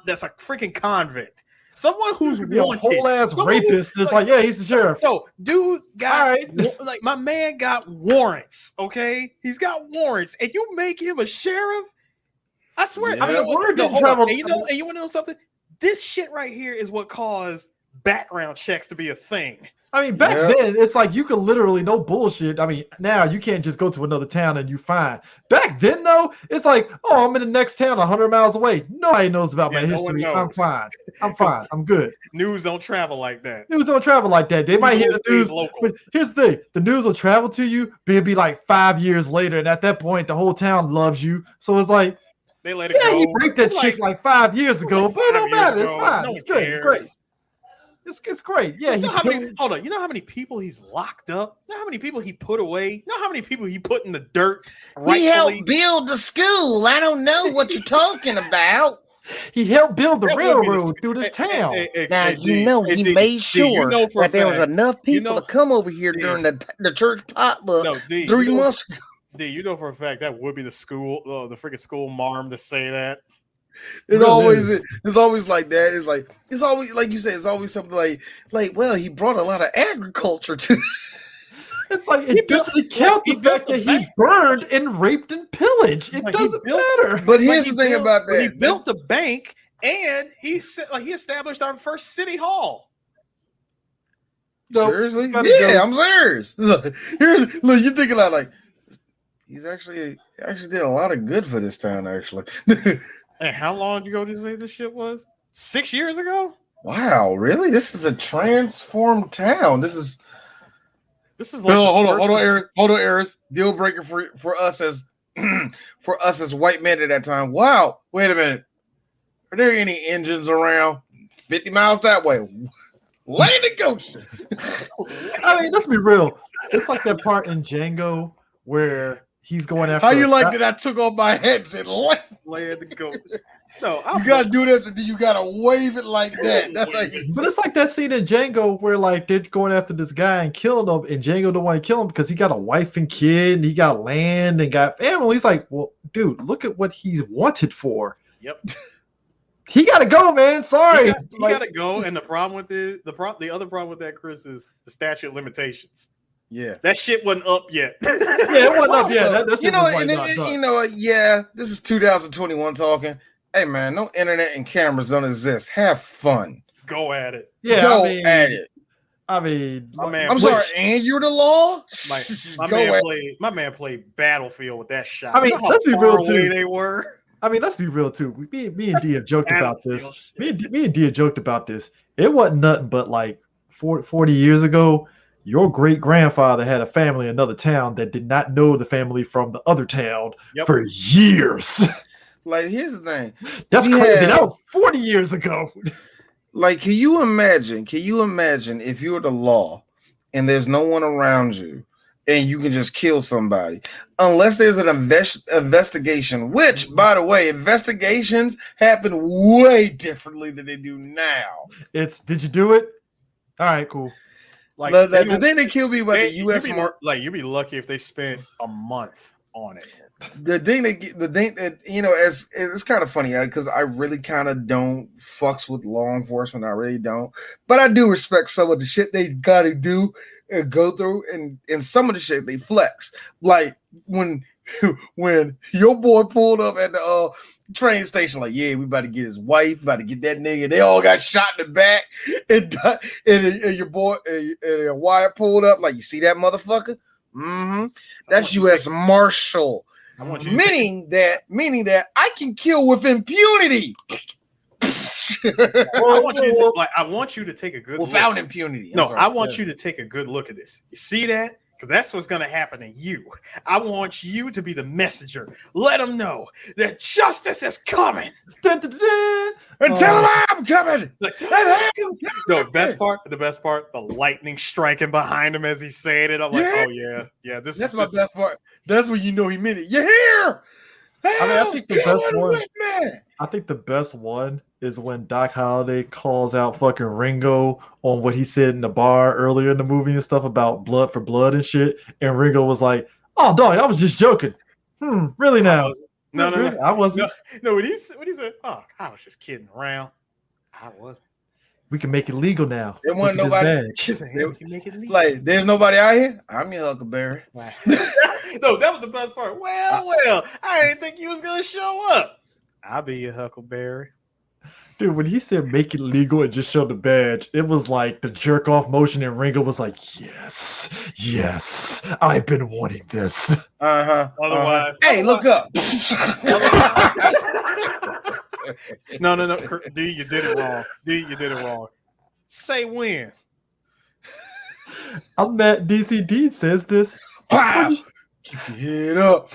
that's a freaking convict. Someone who's wanted, a whole ass rapist. It's like, he's the sheriff. No, dude got like, my man got warrants. Okay, he's got warrants, and you make him a sheriff. I swear. I mean, you want to know something? This shit right here is what caused background checks to be a thing. I mean, back then, it's like you could literally, no bullshit. I mean, now you can't just go to another town and you fine. Back then, though, it's like, oh, I'm in the next town 100 miles away. Nobody knows about my history. I'm fine. I'm fine. I'm good. News don't travel like that. News don't travel like that. They might hear the news. But here's the thing. The news will travel to you, but it'll be like 5 years later. And at that point, the whole town loves you. So it's like, they let it go. You break that chick like 5 years ago, but it don't matter. It's fine. No it's good. It's great. It's great. Yeah. Hold on. You know how many people he's locked up? You know how many people he put away? You know how many people he put in the dirt? He helped build the school. I don't know what you're talking about. He helped build the railroad through this town. Now, he made sure that there was enough people to come over here during the church potluck 3 months ago. D, you know for a fact that would be the school, the freaking school marm to say that. It's always like that. It's always like you say. It's always something like well, he brought a lot of agriculture to. It's like it doesn't count the fact that he burned and raped and pillaged. It doesn't matter. But here's the thing about that: he built a bank and he established our first city hall. Seriously? Yeah, I'm serious. Look, you're thinking like he's actually did a lot of good for this town. Actually. And how long ago did you say this shit was? 6 years ago? Wow, really? This is a transformed town. This is like hold on, Eris. Deal breaker for us as for us as white men at that time. Wow, wait a minute. Are there any engines around? 50 miles that way. Lay the ghost. I mean, let's be real. It's like that part in Django where he's going after. How you like that? I took off my headset. Lay the ghost. No, you gotta do this, and then you gotta wave it like that. That's like. But it's like that scene in Django where like they're going after this guy and killing him, and Django don't want to kill him because he got a wife and kid, and he got land and got family. He's like, well, dude, look at what he's wanted for. Yep. He gotta go, man. Sorry, he gotta go. And the problem with the other problem with that, Chris, is the statute of limitations. Yeah, that shit wasn't up yet. Yeah, it wasn't up yet. You know what? Yeah, this is 2021 talking. Hey man, no internet and cameras don't exist. Have fun. Go at it. Yeah, go at it. I mean, I'm sorry, and you're the law. My man played Battlefield with that shot. I mean, let's be real too. They were. I mean, let's be real too. Me and D have joked about this. Me and D have joked about this. It wasn't nothing but like 40 years ago. Your great grandfather had a family in another town that did not know the family from the other town for years. Like, here's the thing. That's crazy. That was 40 years ago. Like, can you imagine if you were the law and there's no one around you and you can just kill somebody unless there's an investigation, which, by the way, investigations happen way differently than they do now. Did you do it? All right, cool. Like the thing that killed me about the U.S. You'd be lucky if they spent a month on it. The thing that it's kind of funny because I really kind of don't fucks with law enforcement. I really don't, but I do respect some of the shit they gotta do and go through, and some of the shit they flex. Like when your boy pulled up at the train station, like, yeah, we about to get his wife, about to get that nigga. They all got shot in the back, and your boy and Wyatt pulled up, like, you see that motherfucker? Mm-hmm. That's U.S. Marshal. Meaning that I can kill with impunity. I want you to take a good without look. Impunity. I want you to take a good look at this. You see that? Because that's what's going to happen to you. I want you to be the messenger. Let them know that justice is coming. Dun, dun, dun. And tell them I'm coming. No, the best part, the lightning striking behind him as he said it. I'm like, oh yeah. That's my best part. That's when you know he meant it. You're here. I think the best one is when Doc Holliday calls out fucking Ringo on what he said in the bar earlier in the movie and stuff about blood for blood and shit. And Ringo was like, "Oh, dog, I was just joking." Really now? No, I wasn't. No, what he said? Oh, I was just kidding around. I wasn't. We can make it legal now. There wasn't nobody. Like, there's nobody out here. I'm your Huckleberry. No, that was the best part. Well, I didn't think you was gonna show up. I'll be your Huckleberry. Dude, when he said make it legal and just show the badge, it was like the jerk off motion, and Ringo was like, yes, yes, I've been wanting this. Otherwise, hey, look up. No. D, you did it wrong. D, you did it wrong. Say when. I'm mad. DCD says this. Pow! Keep your head up.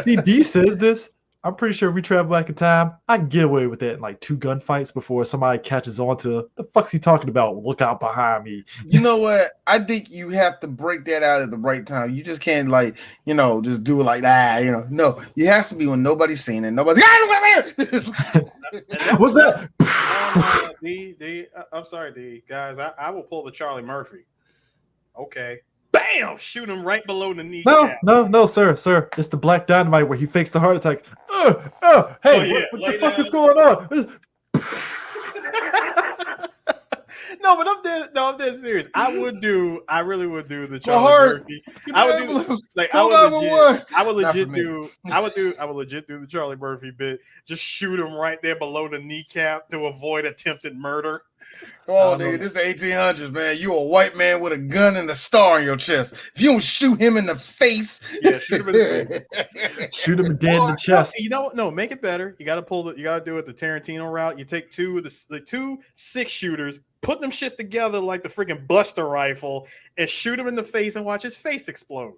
CD says this. I'm pretty sure if we travel back in time, I can get away with that in like 2 gunfights before somebody catches on to the fuck's he talking about? Look out behind me. You know what? I think you have to break that out at the right time. You just can't just do it like that. No, it has to be when nobody's seen it. Nobody's What's that? D, I'm sorry, D. Guys, I will pull the Charlie Murphy. Okay. Bam! Shoot him right below the knee. No, sir. It's the Black Dynamite where he fakes the heart attack. Hey, what the fuck is going on? No, but I'm dead serious. I really would do the Charlie Murphy. I would legit do the Charlie Murphy bit. Just shoot him right there below the kneecap to avoid attempted murder. Come on, nigga. This is the 1800s, man. You a white man with a gun and a star in your chest. If you don't shoot him in the face, shoot him in the face. Shoot him dead in the chest. No, make it better. You gotta do it the Tarantino route. You take two of the 2 6-shooters, put them shits together like the freaking Buster rifle, and shoot him in the face and watch his face explode.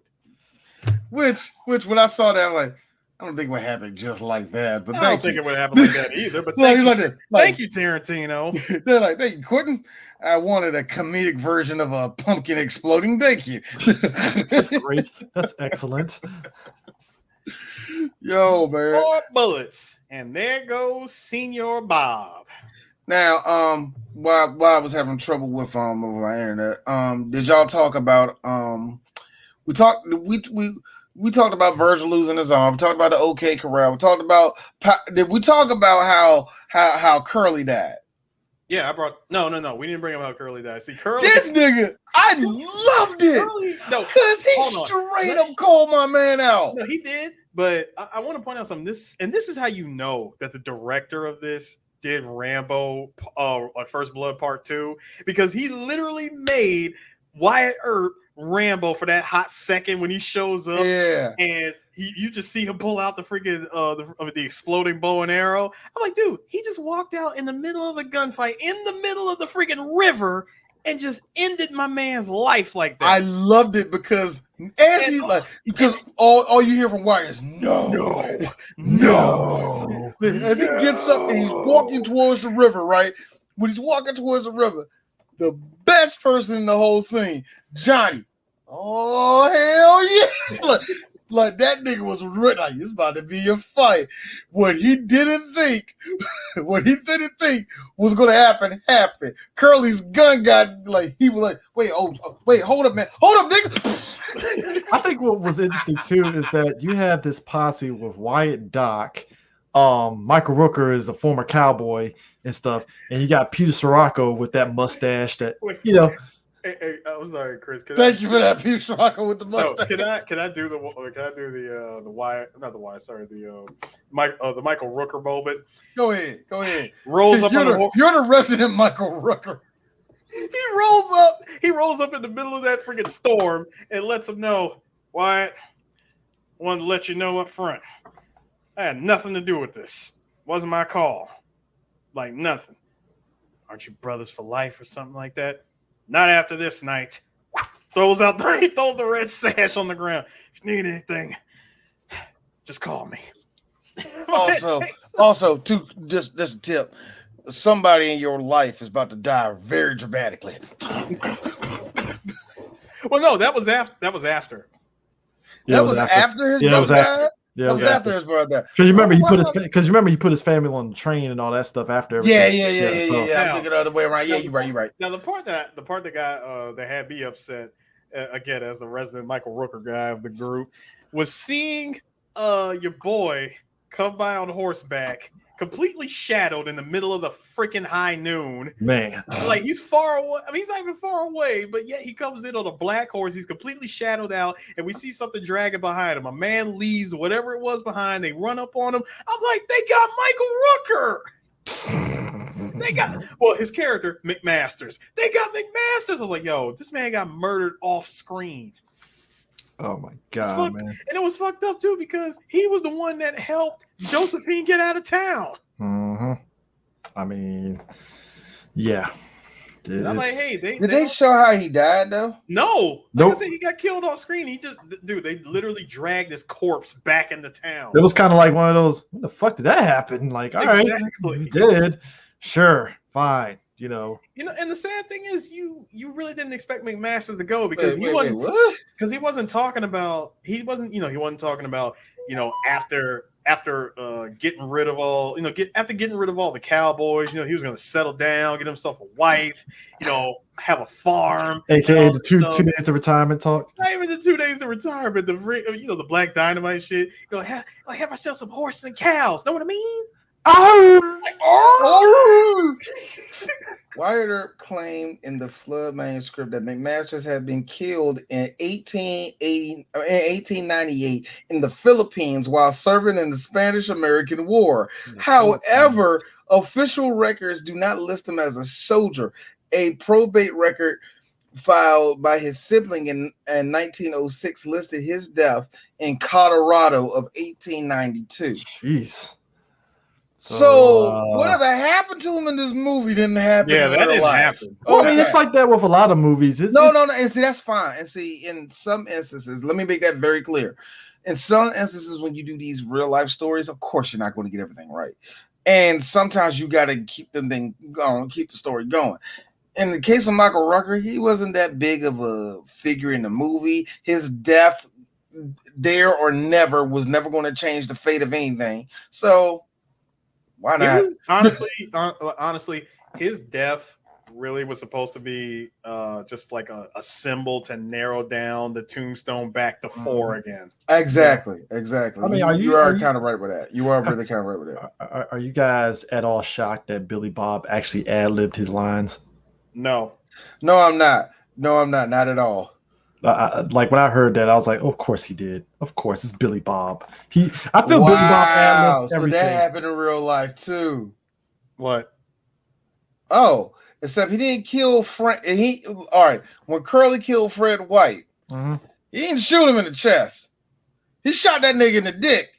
Which when I saw that, I'm like, I don't think it would happen just like that. But I don't think it would happen like that either. But thank you, Tarantino. They're like, thank you, Quentin. I wanted a comedic version of a pumpkin exploding. Thank you. That's great. That's excellent. Yo, man. 4 bullets, and there goes Senor Bob. Now, while I was having trouble with my internet, did y'all talk about we talked about Virgil losing his arm. We talked about the OK Corral. We talked about did we talk about how Curly died? Yeah, I brought no. We didn't bring up how Curly died. See, Curly, this nigga, I loved it. Because he straight up called my man out. No, he did. But I want to point out something. This is how you know that the director of this did Rambo, First Blood Part 2, because he literally made Wyatt Earp Rambo for that hot second when he shows up. Yeah, and you just see him pull out the freaking the exploding bow and arrow. I'm like, dude, he just walked out in the middle of a gunfight in the middle of the freaking river and just ended my man's life like that. I loved it because all you hear from Wyatt is no. As he gets up and he's walking towards the river, right? When he's walking towards the river, the best person in the whole scene, Johnny. Oh, hell yeah. Like that nigga was ready. Like, it's about to be a fight. What he didn't think was going to happen, happened. Curly's gun got he was like, wait, hold up, man. Hold up, nigga. I think what was interesting too is that you have this posse with Wyatt, Doc, Michael Rooker is a former cowboy and stuff, and you got Peter Sirocco with that mustache that Hey, I'm sorry, Chris. Thank you for that, Peter Sirocco with the mustache. Can I do the Wyatt? Not the Wyatt. Sorry, the Michael Rooker moment. Go ahead. Rolls up. You're the resident Michael Rooker. He rolls up in the middle of that freaking storm and lets him know, Wyatt, I wanted to let you know up front, I had nothing to do with this. Wasn't my call. Like nothing. Aren't you brothers for life or something like that? Not after this night. He throws the red sash on the ground. If you need anything, just call me. Also, just a tip. Somebody in your life is about to die very dramatically. Well, no, that was after. That was after his brother died? Yeah, it was after his brother. Because you remember he put his family on the train and all that stuff after everything. Yeah. I'm thinking the other way around. Yeah, you're right. Now the part that got that had me upset again as the resident Michael Rooker guy of the group was seeing your boy come by on horseback, completely shadowed in the middle of the freaking high noon. Man, like he's far away. I mean, he's not even far away, but yet he comes in on a black horse. He's completely shadowed out, and we see something dragging behind him. A man leaves whatever it was behind. They run up on him. I'm like, they got Michael Rooker. They got his character McMasters. They got McMasters. I was like, yo, this man got murdered off screen. Oh my god, man! And it was fucked up too because he was the one that helped Josephine get out of town. Mm-hmm. I mean, yeah. And I'm like, hey, did they show how he died though? No, like I said, he got killed off screen. They literally dragged his corpse back into town. It was kind of like one of those. When the fuck did that happen? Like, all right, he's dead. Sure, fine. You know, and the sad thing is, you really didn't expect McMasters to go because he wasn't talking about after getting rid of all the cowboys, he was going to settle down, get himself a wife, have a farm, aka the two days of retirement talk. Not even the 2 days of retirement, the Black Dynamite shit. Have ourselves some horses and cows. Know what I mean? Wyatt Earp claimed in the Flood manuscript that McMasters had been killed in 1898 in the Philippines while serving in the Spanish-American War. However, official records do not list him as a soldier. A probate record filed by his sibling in 1906 listed his death in Colorado of 1892. Jeez. So whatever happened to him in this movie didn't happen. Yeah, that didn't happen. Well, I mean, it's like that with a lot of movies. No. And see, that's fine. And see, in some instances, let me make that very clear. In some instances, when you do these real life stories, of course, you're not going to get everything right. And sometimes you got to keep the story going. In the case of Michael Rooker, he wasn't that big of a figure in the movie. His death, there or never, was never going to change the fate of anything. So why not? Honestly, his death really was supposed to be just like a symbol to narrow down the Tombstone back to 4 again. Exactly. I mean, you are kind of right with that. You are really kind of right with that. Are you guys at all shocked that Billy Bob actually ad-libbed his lines? No, I'm not. Not at all. Like when I heard that, I was like, oh, of course he did. Of course, it's Billy Bob. I feel Billy Bob ad-libs everything. So that happened in real life too. What? Oh, except he didn't kill Frank. And when Curly killed Fred White, he didn't shoot him in the chest. He shot that nigga in the dick.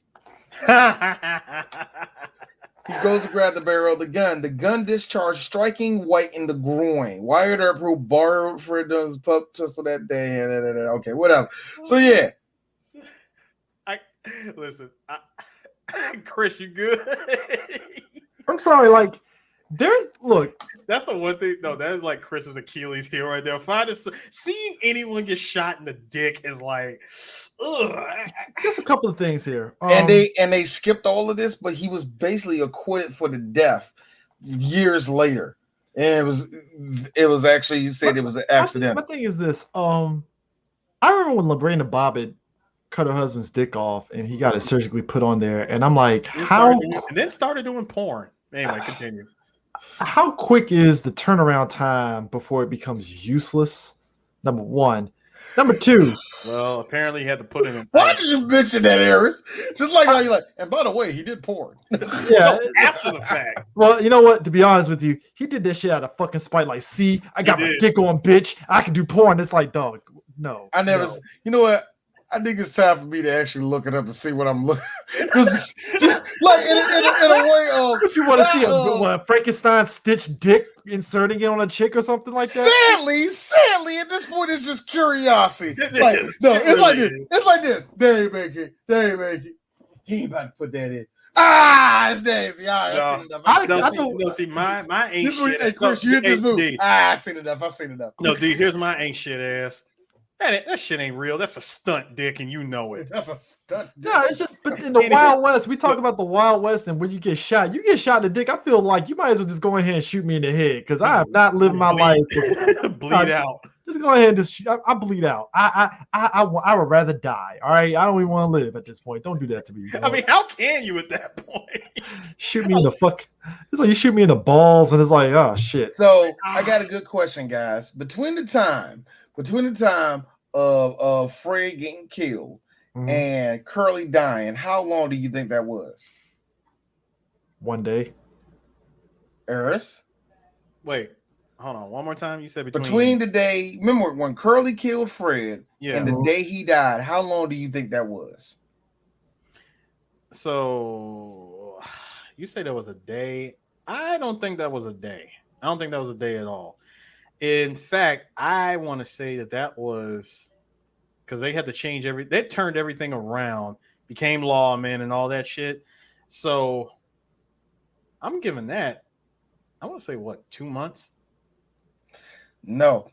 He goes to grab the barrel of the gun. The gun discharged, striking White in the groin. Wyatt Earp, who borrowed Fred Dunn's pistol that day. Okay, whatever. So yeah. Listen, Chris, you good? I'm sorry, like that's the one thing. No, that is like Chris's Achilles heel right there. Seeing anyone get shot in the dick is like, ugh. There's a couple of things here, and they skipped all of this, but he was basically acquitted for the death years later, and it was actually, you said it was an accident. My thing is this: I remember when Lorena Bobbitt cut her husband's dick off, and he got it surgically put on there, and I'm like, started doing porn. Anyway, continue. How quick is the turnaround time before it becomes useless? Number one. Number two. Well, apparently he had to put it in. Why did you mention that, Harris? Just like how you're like, and by the way, he did porn. Yeah. After the fact. Well, you know what? To be honest with you, he did this shit out of fucking spite. Like, see, I got my dick on, bitch. I can do porn. It's like, dog, no. You know what? I think it's time for me to actually look it up and see what I'm looking. Because, like, in a way of, what you want to see a Frankenstein stitched dick inserting it on a chick or something like that? Sadly, at this point, it's just curiosity. Like, no, it's like this. It's like this. They ain't make it. He ain't about to put that in. It's Daisy. All right, see, my ain't shit. Hey, Chris, you hit this movie. I seen enough. No, D, here's my ain't shit ass. That shit ain't real. That's a stunt dick, and you know it. That's a stunt dick. Yeah, it's just, but in the Wild West, we talk about the Wild West, and when you get shot in the dick, I feel like you might as well just go ahead and shoot me in the head, because I have not lived my life. Bleed out. Just go ahead and just I bleed out. I would rather die. All right, I don't even want to live at this point. Don't do that to me. Bro. I mean, how can you at that point? Shoot me in the fuck. It's like you shoot me in the balls, and it's like, oh shit. So I got a good question, guys. Between the time of Fred getting killed and Curly dying, how long do you think that was? 1 day. Eris? Wait, hold on. One more time. You said between the day. Remember when Curly killed Fred and the day he died? How long do you think that was? So you say there was a day. I don't think that was a day. I don't think that was a day at all. In fact, I want to say that was because they had to change they turned everything around, became lawmen and all that shit. So I'm giving that, I want to say 2 months? No.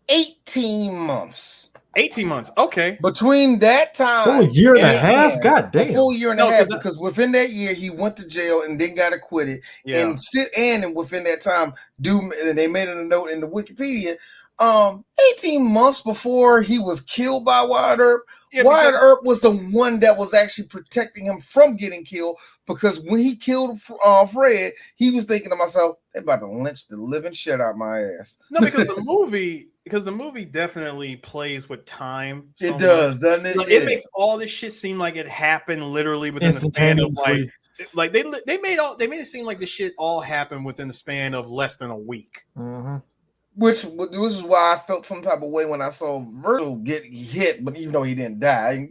18 months. 18 months. Okay. Between that time, a year and a half. God damn. A full year and a half. Because within that year, he went to jail and then got acquitted. Yeah. And within that time, they made a note in the Wikipedia. 18 months before he was killed by Wyatt Earp. Yeah, Wyatt Earp was the one that was actually protecting him from getting killed, because when he killed Fred, he was thinking to himself, "They about to lynch the living shit out of my ass." No, because the movie definitely plays with time. It does, doesn't it? Like, it makes all this shit seem like it happened literally within the span of like they made it seem like this shit all happened within the span of less than a week. Mm-hmm. Which is why I felt some type of way when I saw Virgil get hit, but even though he didn't die,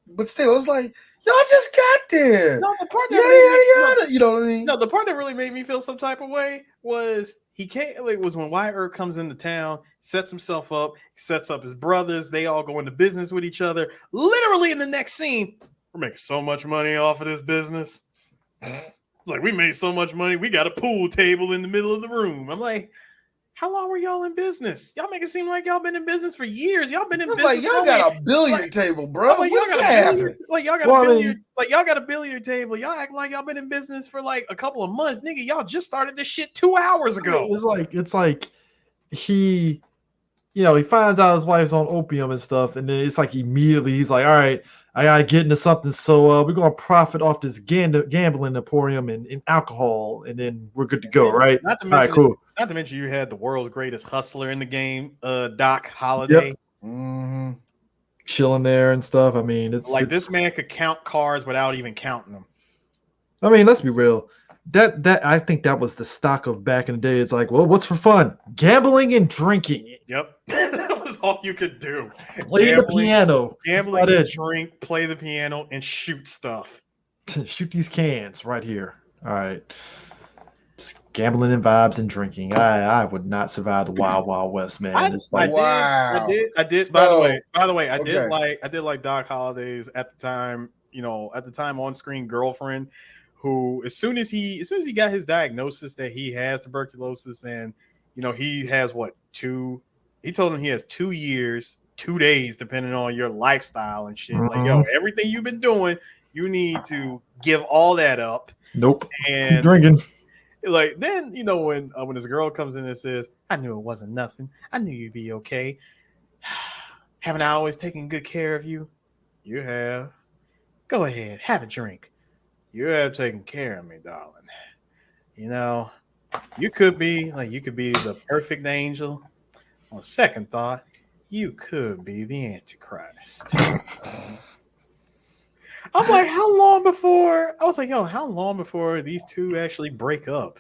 but still, it's like, y'all just got there. No, the part that you know what I mean? No, the part that really made me feel some type of way was was when Wyatt Earp comes into town, sets himself up, sets up his brothers, they all go into business with each other. Literally in the next scene, we're making so much money off of this business. Like, we made so much money, we got a pool table in the middle of the room. I'm like, how long were y'all in business? Y'all make it seem like y'all been in business for years. Y'all been in business. Like, y'all got a billiard table, bro. Like, y'all got a billiard table. Y'all act like y'all been in business for like a couple of months, nigga. Y'all just started this shit 2 hours ago. It's like he, he finds out his wife's on opium and stuff, and then it's like immediately he's like, all right, I gotta get into something. So we're gonna profit off this gambling emporium and alcohol, and then we're good to go, right? Not to mention, all right, cool. Not to mention, you had the world's greatest hustler in the game, Doc Holliday. Yep. Mm-hmm. Chilling there and stuff. I mean, it's like this man could count cars without even counting them. I mean, let's be real. That I think that was the stock of back in the day. It's like, well, what's for fun? Gambling and drinking. Yep. That was all you could do. Play the piano. Gambling, and drink, play the piano, and shoot stuff. Shoot these cans right here. All right. Just gambling and vibes and drinking. I would not survive the Wild Wild West, man. I did. By the way, I did like Doc Holliday's at the time on-screen girlfriend, who as soon as he got his diagnosis that he has tuberculosis, and he has he told him he has 2 years, 2 days, depending on your lifestyle and shit. Mm-hmm. Like, yo, everything you've been doing, you need to give all that up. Nope. And keep drinking. Like, then, when his girl comes in and says, I knew it wasn't nothing. I knew you'd be okay. Haven't I always taken good care of you? You have. Go ahead, have a drink. You have taken care of me, darling. You could be the perfect angel. On second thought, you could be the Antichrist. I'm like, how long before these two actually break up?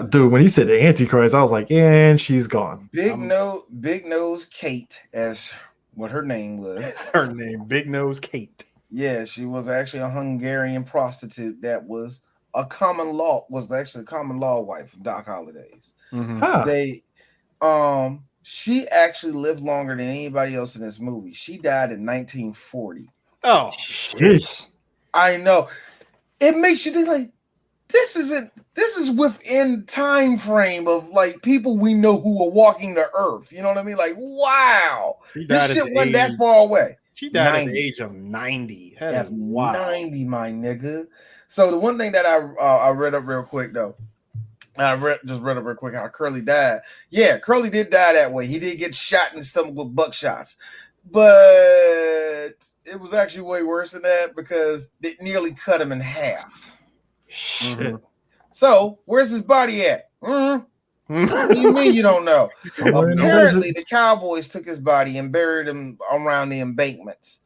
Dude, when he said the Antichrist, I was like, and she's gone. Big Nose Kate, as what her name was. Her name, Big Nose Kate. Yeah, she was actually a Hungarian prostitute that was a common law wife of Doc Holliday's. Mm-hmm. Huh. She actually lived longer than anybody else in this movie. She died in 1940. Oh, jeez. I know. It makes you think like this is within time frame of like people we know who are walking the earth. You know what I mean? Like, wow. This shit wasn't that far away. She died at the age of 90. That is wild. 90, my nigga. So the one thing that I read up real quick though, just read up real quick how Curly died. Yeah, Curly did die that way. He did get shot in the stomach with buckshots, but it was actually way worse than that because they nearly cut him in half. Shit. Mm-hmm. So where's his body at? What do you mean you don't know? Apparently, the Cowboys took his body and buried him around the embankments.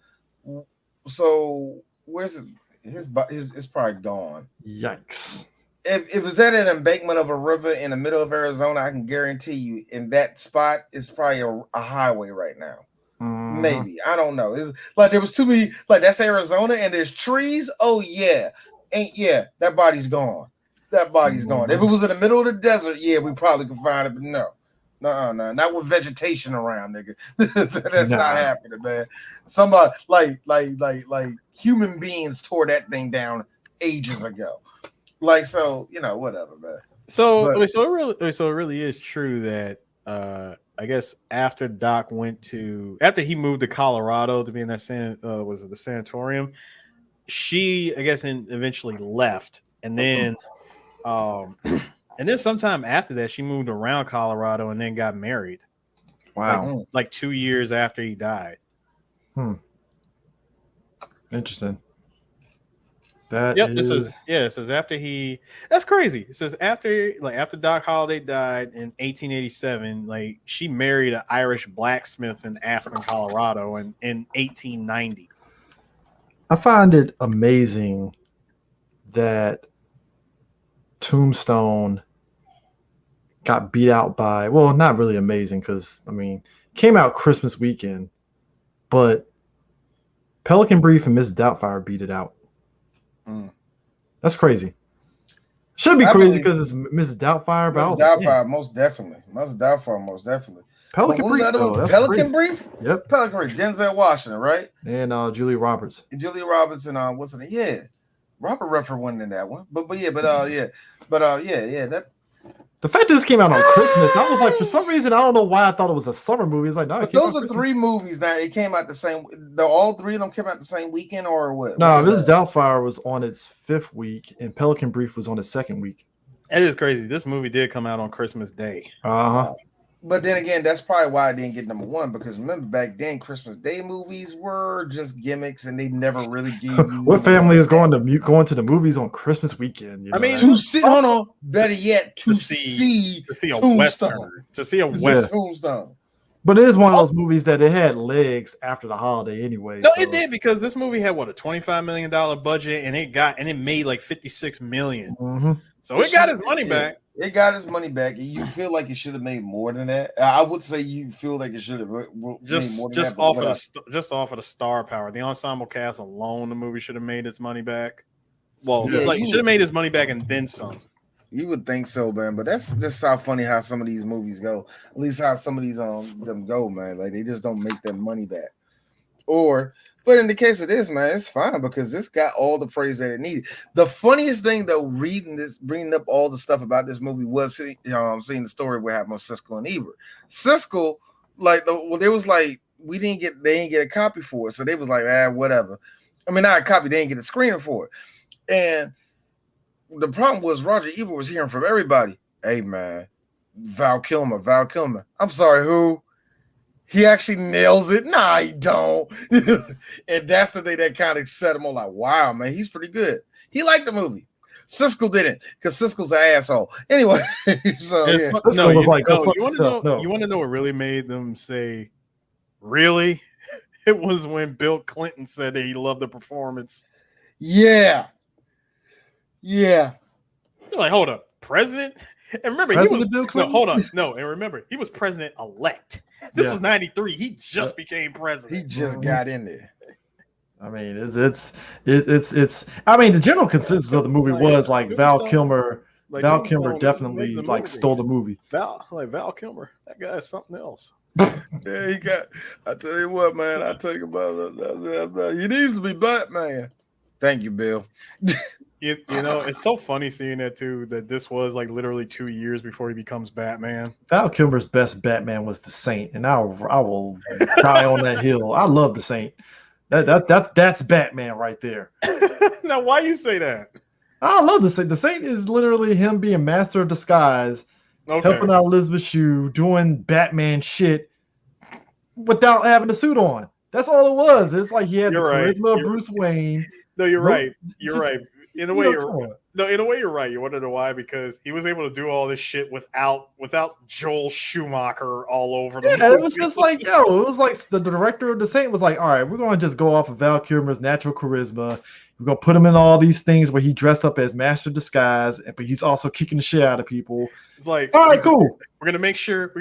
So where's his body? It's probably gone. Yikes. If it was at an embankment of a river in the middle of Arizona, I can guarantee you in that spot, it's probably a highway right now. Mm-hmm. Maybe. I don't know. It's like there was too many, like that's Arizona and there's trees. Oh, yeah. That body's gone. That body's gone. If it was in the middle of the desert, yeah, we probably could find it, but no. No, not with vegetation around, nigga. That's not happening, man. Somebody like human beings tore that thing down ages ago. Like, so, whatever, man. So it really is true that I guess after he moved to Colorado to be in that the sanatorium, she I guess eventually left, and then sometime after that she moved around Colorado and then got married. Wow. Like 2 years after he died. Interesting. It says after he. That's crazy. It says after Doc Holliday died in 1887, like she married an Irish blacksmith in Aspen, Colorado, in 1890. I find it amazing that Tombstone got beat out by, well, not really amazing because came out Christmas weekend, but Pelican Brief and Mrs. Doubtfire beat it out. That's crazy. Should be crazy because it's Mrs. Doubtfire. Mrs. Doubtfire, most definitely. Pelican Brief. Pelican Brief? Yep. Pelican Brief. Denzel Washington, right? And Julia Roberts. And what's the name? Yeah. Robert Redford wasn't in that one. That. The fact that this came out on Christmas, I was like, for some reason, I don't know why I thought it was a summer movie. It's like, no, but those are three movies that it came out the same. All three of them came out the same weekend, or what? No, Mrs. Doubtfire was on its 5th week, and Pelican Brief was on its 2nd week. It is crazy. This movie did come out on Christmas Day. But then again, that's probably why I didn't get number one, because remember back then, Christmas Day movies were just gimmicks, and they never really gave you. What family is going to the movies on Christmas weekend? You know? Better yet, to see a Western, Tombstone. But it is one of those movies that it had legs after the holiday anyway. No, it did, because this movie had a $25 million budget, and it made like $56 million. Mm-hmm. So it got his money back. It got his money back. You feel like it should have made more than that. I would say you feel like it should have made more than that. Off of the star power, the ensemble cast alone, the movie should have made its money back. Well, should have made his money back and then some. You would think so, man. But that's just how funny how some of these movies go. At least how some of these them go, man. Like they just don't make their money back. But in the case of this, man, it's fine because this got all the praise that it needed. The funniest thing, though, bringing up all the stuff about this movie was seeing the story what happened with Siskel and Ebert. Siskel, they was like, they didn't get a copy for it, so they was like, whatever. I mean, not a copy, they didn't get a screening for it. And the problem was Roger Ebert was hearing from everybody, hey, man, Val Kilmer. I'm sorry, who? He actually nails it. Nah, he don't. And that's the thing that kind of set him on like, wow, man, he's pretty good. He liked the movie. Siskel didn't, because Siskel's an asshole. Anyway, so yeah. You want to know what really made them say, really? It was when Bill Clinton said that he loved the performance. Yeah. They're like, hold up, president? And remember, he was president-elect. This was 93. He just became president. He just got in there. I mean, it's. I mean, the general consensus of the movie was like Val Kilmer. Val Kilmer definitely stole the movie. Val Kilmer, that guy is something else. Yeah, he got. I tell you what, man. I tell you about. He needs to be Batman. Thank you, Bill. You know, it's so funny seeing that too. That this was like literally 2 years before he becomes Batman. Val Kilmer's best Batman was the Saint, and I will die on that hill. I love the Saint. That's Batman right there. Now, why you say that? I love the Saint. The Saint is literally him being master of disguise, helping out Elizabeth Shue, doing Batman shit without having a suit on. That's all it was. It's like he had the charisma of Bruce Wayne. No, you're right. You're right. In a way, you're right. You want to know why? Because he was able to do all this shit without Joel Schumacher all over the movie. It was just like, it was like the director of The Saint was like, all right, we're going to just go off of Val Kilmer's natural charisma. We're going to put him in all these things where he dressed up as master disguise, but he's also kicking the shit out of people. It's like, all right, cool. We're gonna make sure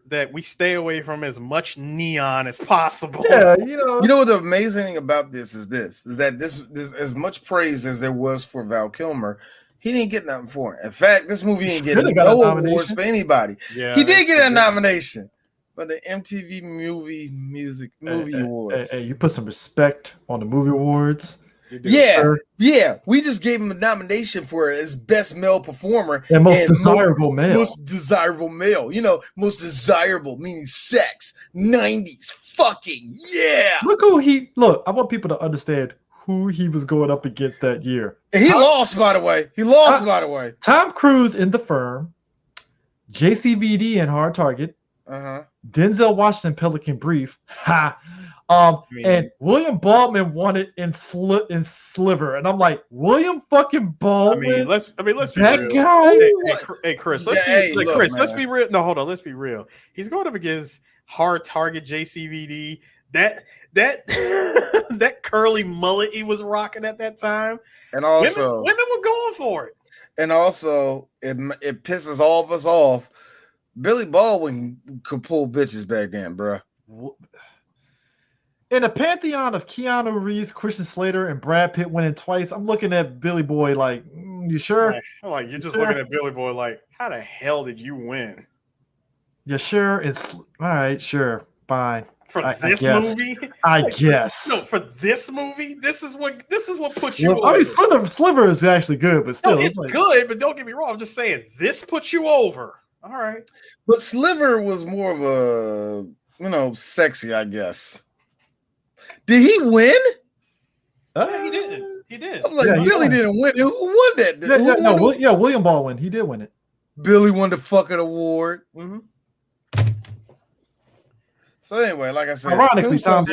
that we stay away from as much neon as possible. Yeah, You know what the amazing thing about this is that this as much praise as there was for Val Kilmer, he didn't get nothing for it. In fact, this movie didn't get no awards for anybody. Yeah, he did get a nomination, but the MTV Movie Awards. Hey, you put some respect on the movie awards. Yeah. We just gave him a nomination for his best male performer and most desirable male. Most desirable male. Most desirable meaning sex. 90s fucking yeah. Look. I want people to understand who he was going up against that year. And he lost, by the way. Tom Cruise in The Firm, JCVD in Hard Target, Denzel Washington Pelican Brief. And William Baldwin won it in Sliver, and I'm like, William fucking Baldwin. Let's be that real. Guy. Hey, Chris. Let's be real. No, hold on. Let's be real. He's going up against Hard Target JCVD. That that curly mullet he was rocking at that time, and also women were going for it. And also, it pisses all of us off. Billy Baldwin could pull bitches back then, bro. In a pantheon of Keanu Reeves, Christian Slater, and Brad Pitt winning twice, I'm looking at Billy Boy like, you sure? Like you're just looking at Billy Boy like, how the hell did you win? You sure? It's all right, sure, fine. For this movie? I guess. No, for this movie, this is what puts you over. I mean, Sliver is actually good, but still. No, it's good, but don't get me wrong. I'm just saying, this puts you over. All right. But Sliver was more of a, sexy, I guess. Did he win? He did. He did. I'm like, Billy didn't win. Who won that? William Baldwin. He did win it. Billy won the fucking award. Mm-hmm. So anyway, like I said, ironically, Tom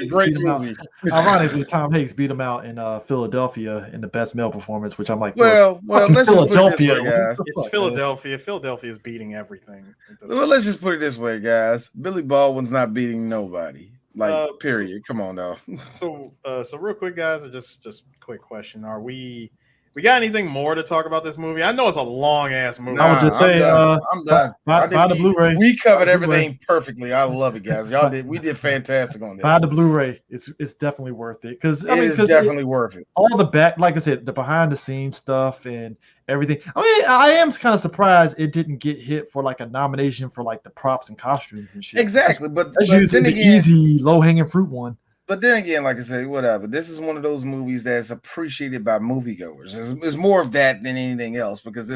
Hanks beat him out in Philadelphia in the best male performance, which I'm like, well, let's Philadelphia, just put it this way, guys. It's Philadelphia. Philadelphia is beating everything. Well, let's just put it this way, guys. Billy Baldwin's not beating nobody. Like, period. Come on, now. So real quick, guys, just quick question: we got anything more to talk about this movie? I know it's a long ass movie. I would just say, I'm done. Buy the Blu-ray. We covered everything perfectly. I love it, guys. We did fantastic on this. Buy the Blu-ray. It's definitely worth it because it's definitely worth it. All the back, like I said, the behind the scenes stuff and everything. I mean, I am kind of surprised it didn't get hit for like a nomination for like the props and costumes and shit. Exactly, but usually the easy low hanging fruit one. But then again, like I said, whatever. This is one of those movies that's appreciated by moviegoers. It's more of that than anything else because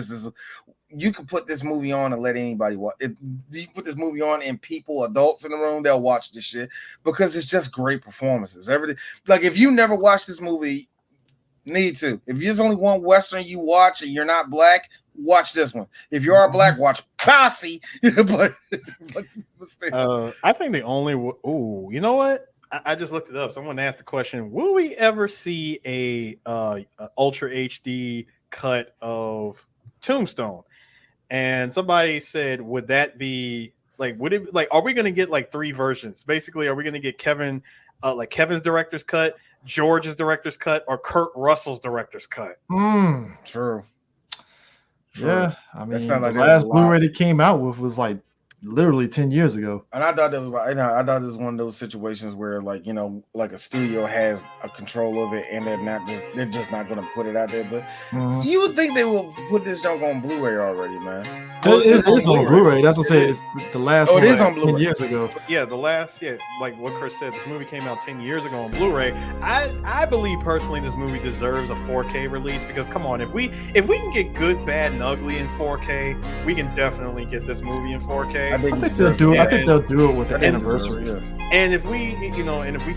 you can put this movie on and let anybody watch it. You can put this movie on and adults in the room, they'll watch this shit because it's just great performances. Everything. Like if you never watched this movie, need to. If there's only one Western you watch and you're not black, watch this one. If you are black, watch Posse. but I think the only. You know what? I just looked it up. Someone asked the question: will we ever see a Ultra HD cut of Tombstone? And somebody said, "Would that be like? Would it like? Are we going to get like 3 versions? Basically, are we going to get Kevin's director's cut, George's director's cut, or Kurt Russell's director's cut?" True. Yeah, I mean, the last Blu-ray that came out with was like literally 10 years ago. And I thought that was like, I thought it was one of those situations where like, like a studio has a control of it and they're just not going to put it out there. But you would think they will put this junk on Blu-ray already, man. It's on Blu-ray. That's what I say. It's the last one. It is on Blu-ray. 10 years ago. Yeah, like what Chris said, this movie came out 10 years ago on Blu-ray. I believe personally this movie deserves a 4K release because come on, if we can get Good, Bad, and Ugly in 4K, we can definitely get this movie in 4K. I think they'll do it. I think they'll do it with the anniversary. And if we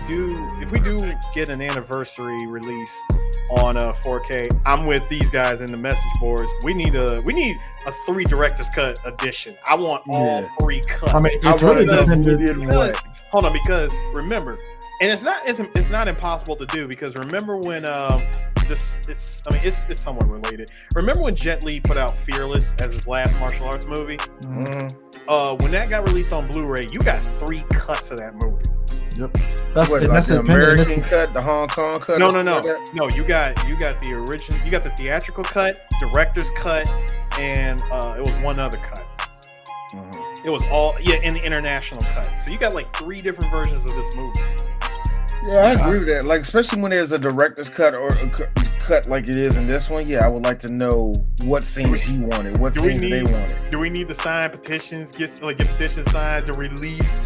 do get an anniversary release on 4K. I'm with these guys in the message boards. We need a 3 director's cut edition. I want all 3 cuts. I mean, it's really hold on, because remember, and it's not impossible to do, because remember when it's somewhat related. Remember when Jet Li put out Fearless as his last martial arts movie? Mm-hmm. When that got released on Blu-ray, you got 3 cuts of that movie. Yep. That's the American cut, the Hong Kong cut. No. You got the original. You got the theatrical cut, director's cut, and it was one other cut. It was all in the international cut. So you got like 3 different versions of this movie. Yeah, I agree with that. Like, especially when there's a director's cut or a cut like it is in this one. Yeah, I would like to know what scenes he wanted, what scenes they wanted. Do we need to sign petitions? Get petitions signed to release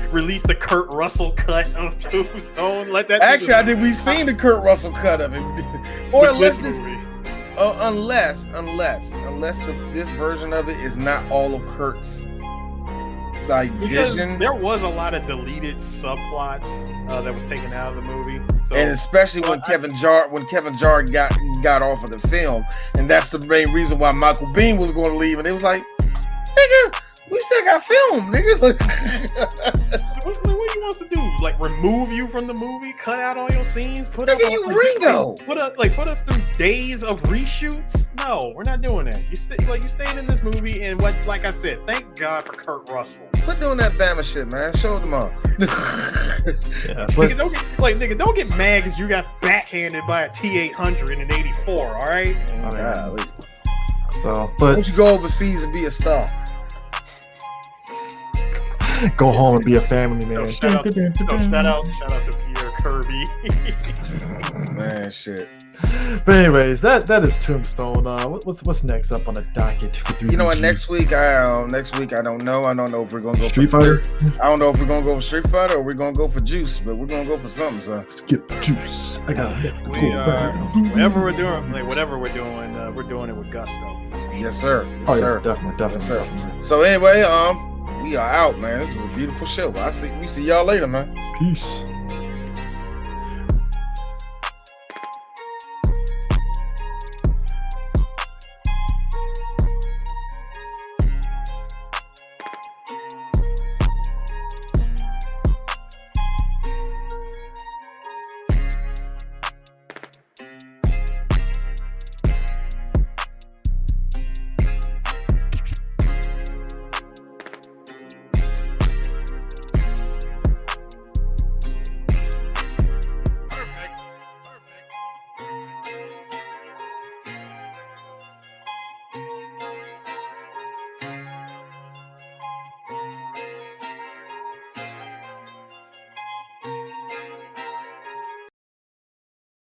the Kurt Russell cut of Tombstone? Let that. Actually, we seen the Kurt Russell cut of it, or unless this version of it is not all of Kurt's. Because there was a lot of deleted subplots that was taken out of the movie, and especially when Kevin Jarre got off of the film, and that's the main reason why Michael Biehn was going to leave, and it was like, nigga, we still got film, nigga. What he wants to do? Like remove you from the movie, cut out all your scenes, put Ringo. Put us through days of reshoots? No, we're not doing that. You staying in this movie, and like I said, thank God for Kurt Russell. Quit doing that Bama shit, man. Show them all. Nigga, don't get mad because you got backhanded by a T-800 in '84. All right. So, but why don't you go overseas and be a star? Go home and be a family man. Shout out to Pierre Kirby. Man, shit. But anyways, that is Tombstone. What's next up on the docket? You know what? Next week I don't know. I don't know if we're gonna go Street Fighter. I don't know if we're gonna go for Street Fighter or we're gonna go for Juice, but we're gonna go for something, son. Skip Juice. I got it. Whatever we're doing, we're doing it with gusto. Yes, sir. Yes, sir. Definitely. Yes, sir. So anyway, we are out, man. This was a beautiful show. We see y'all later, man. Peace.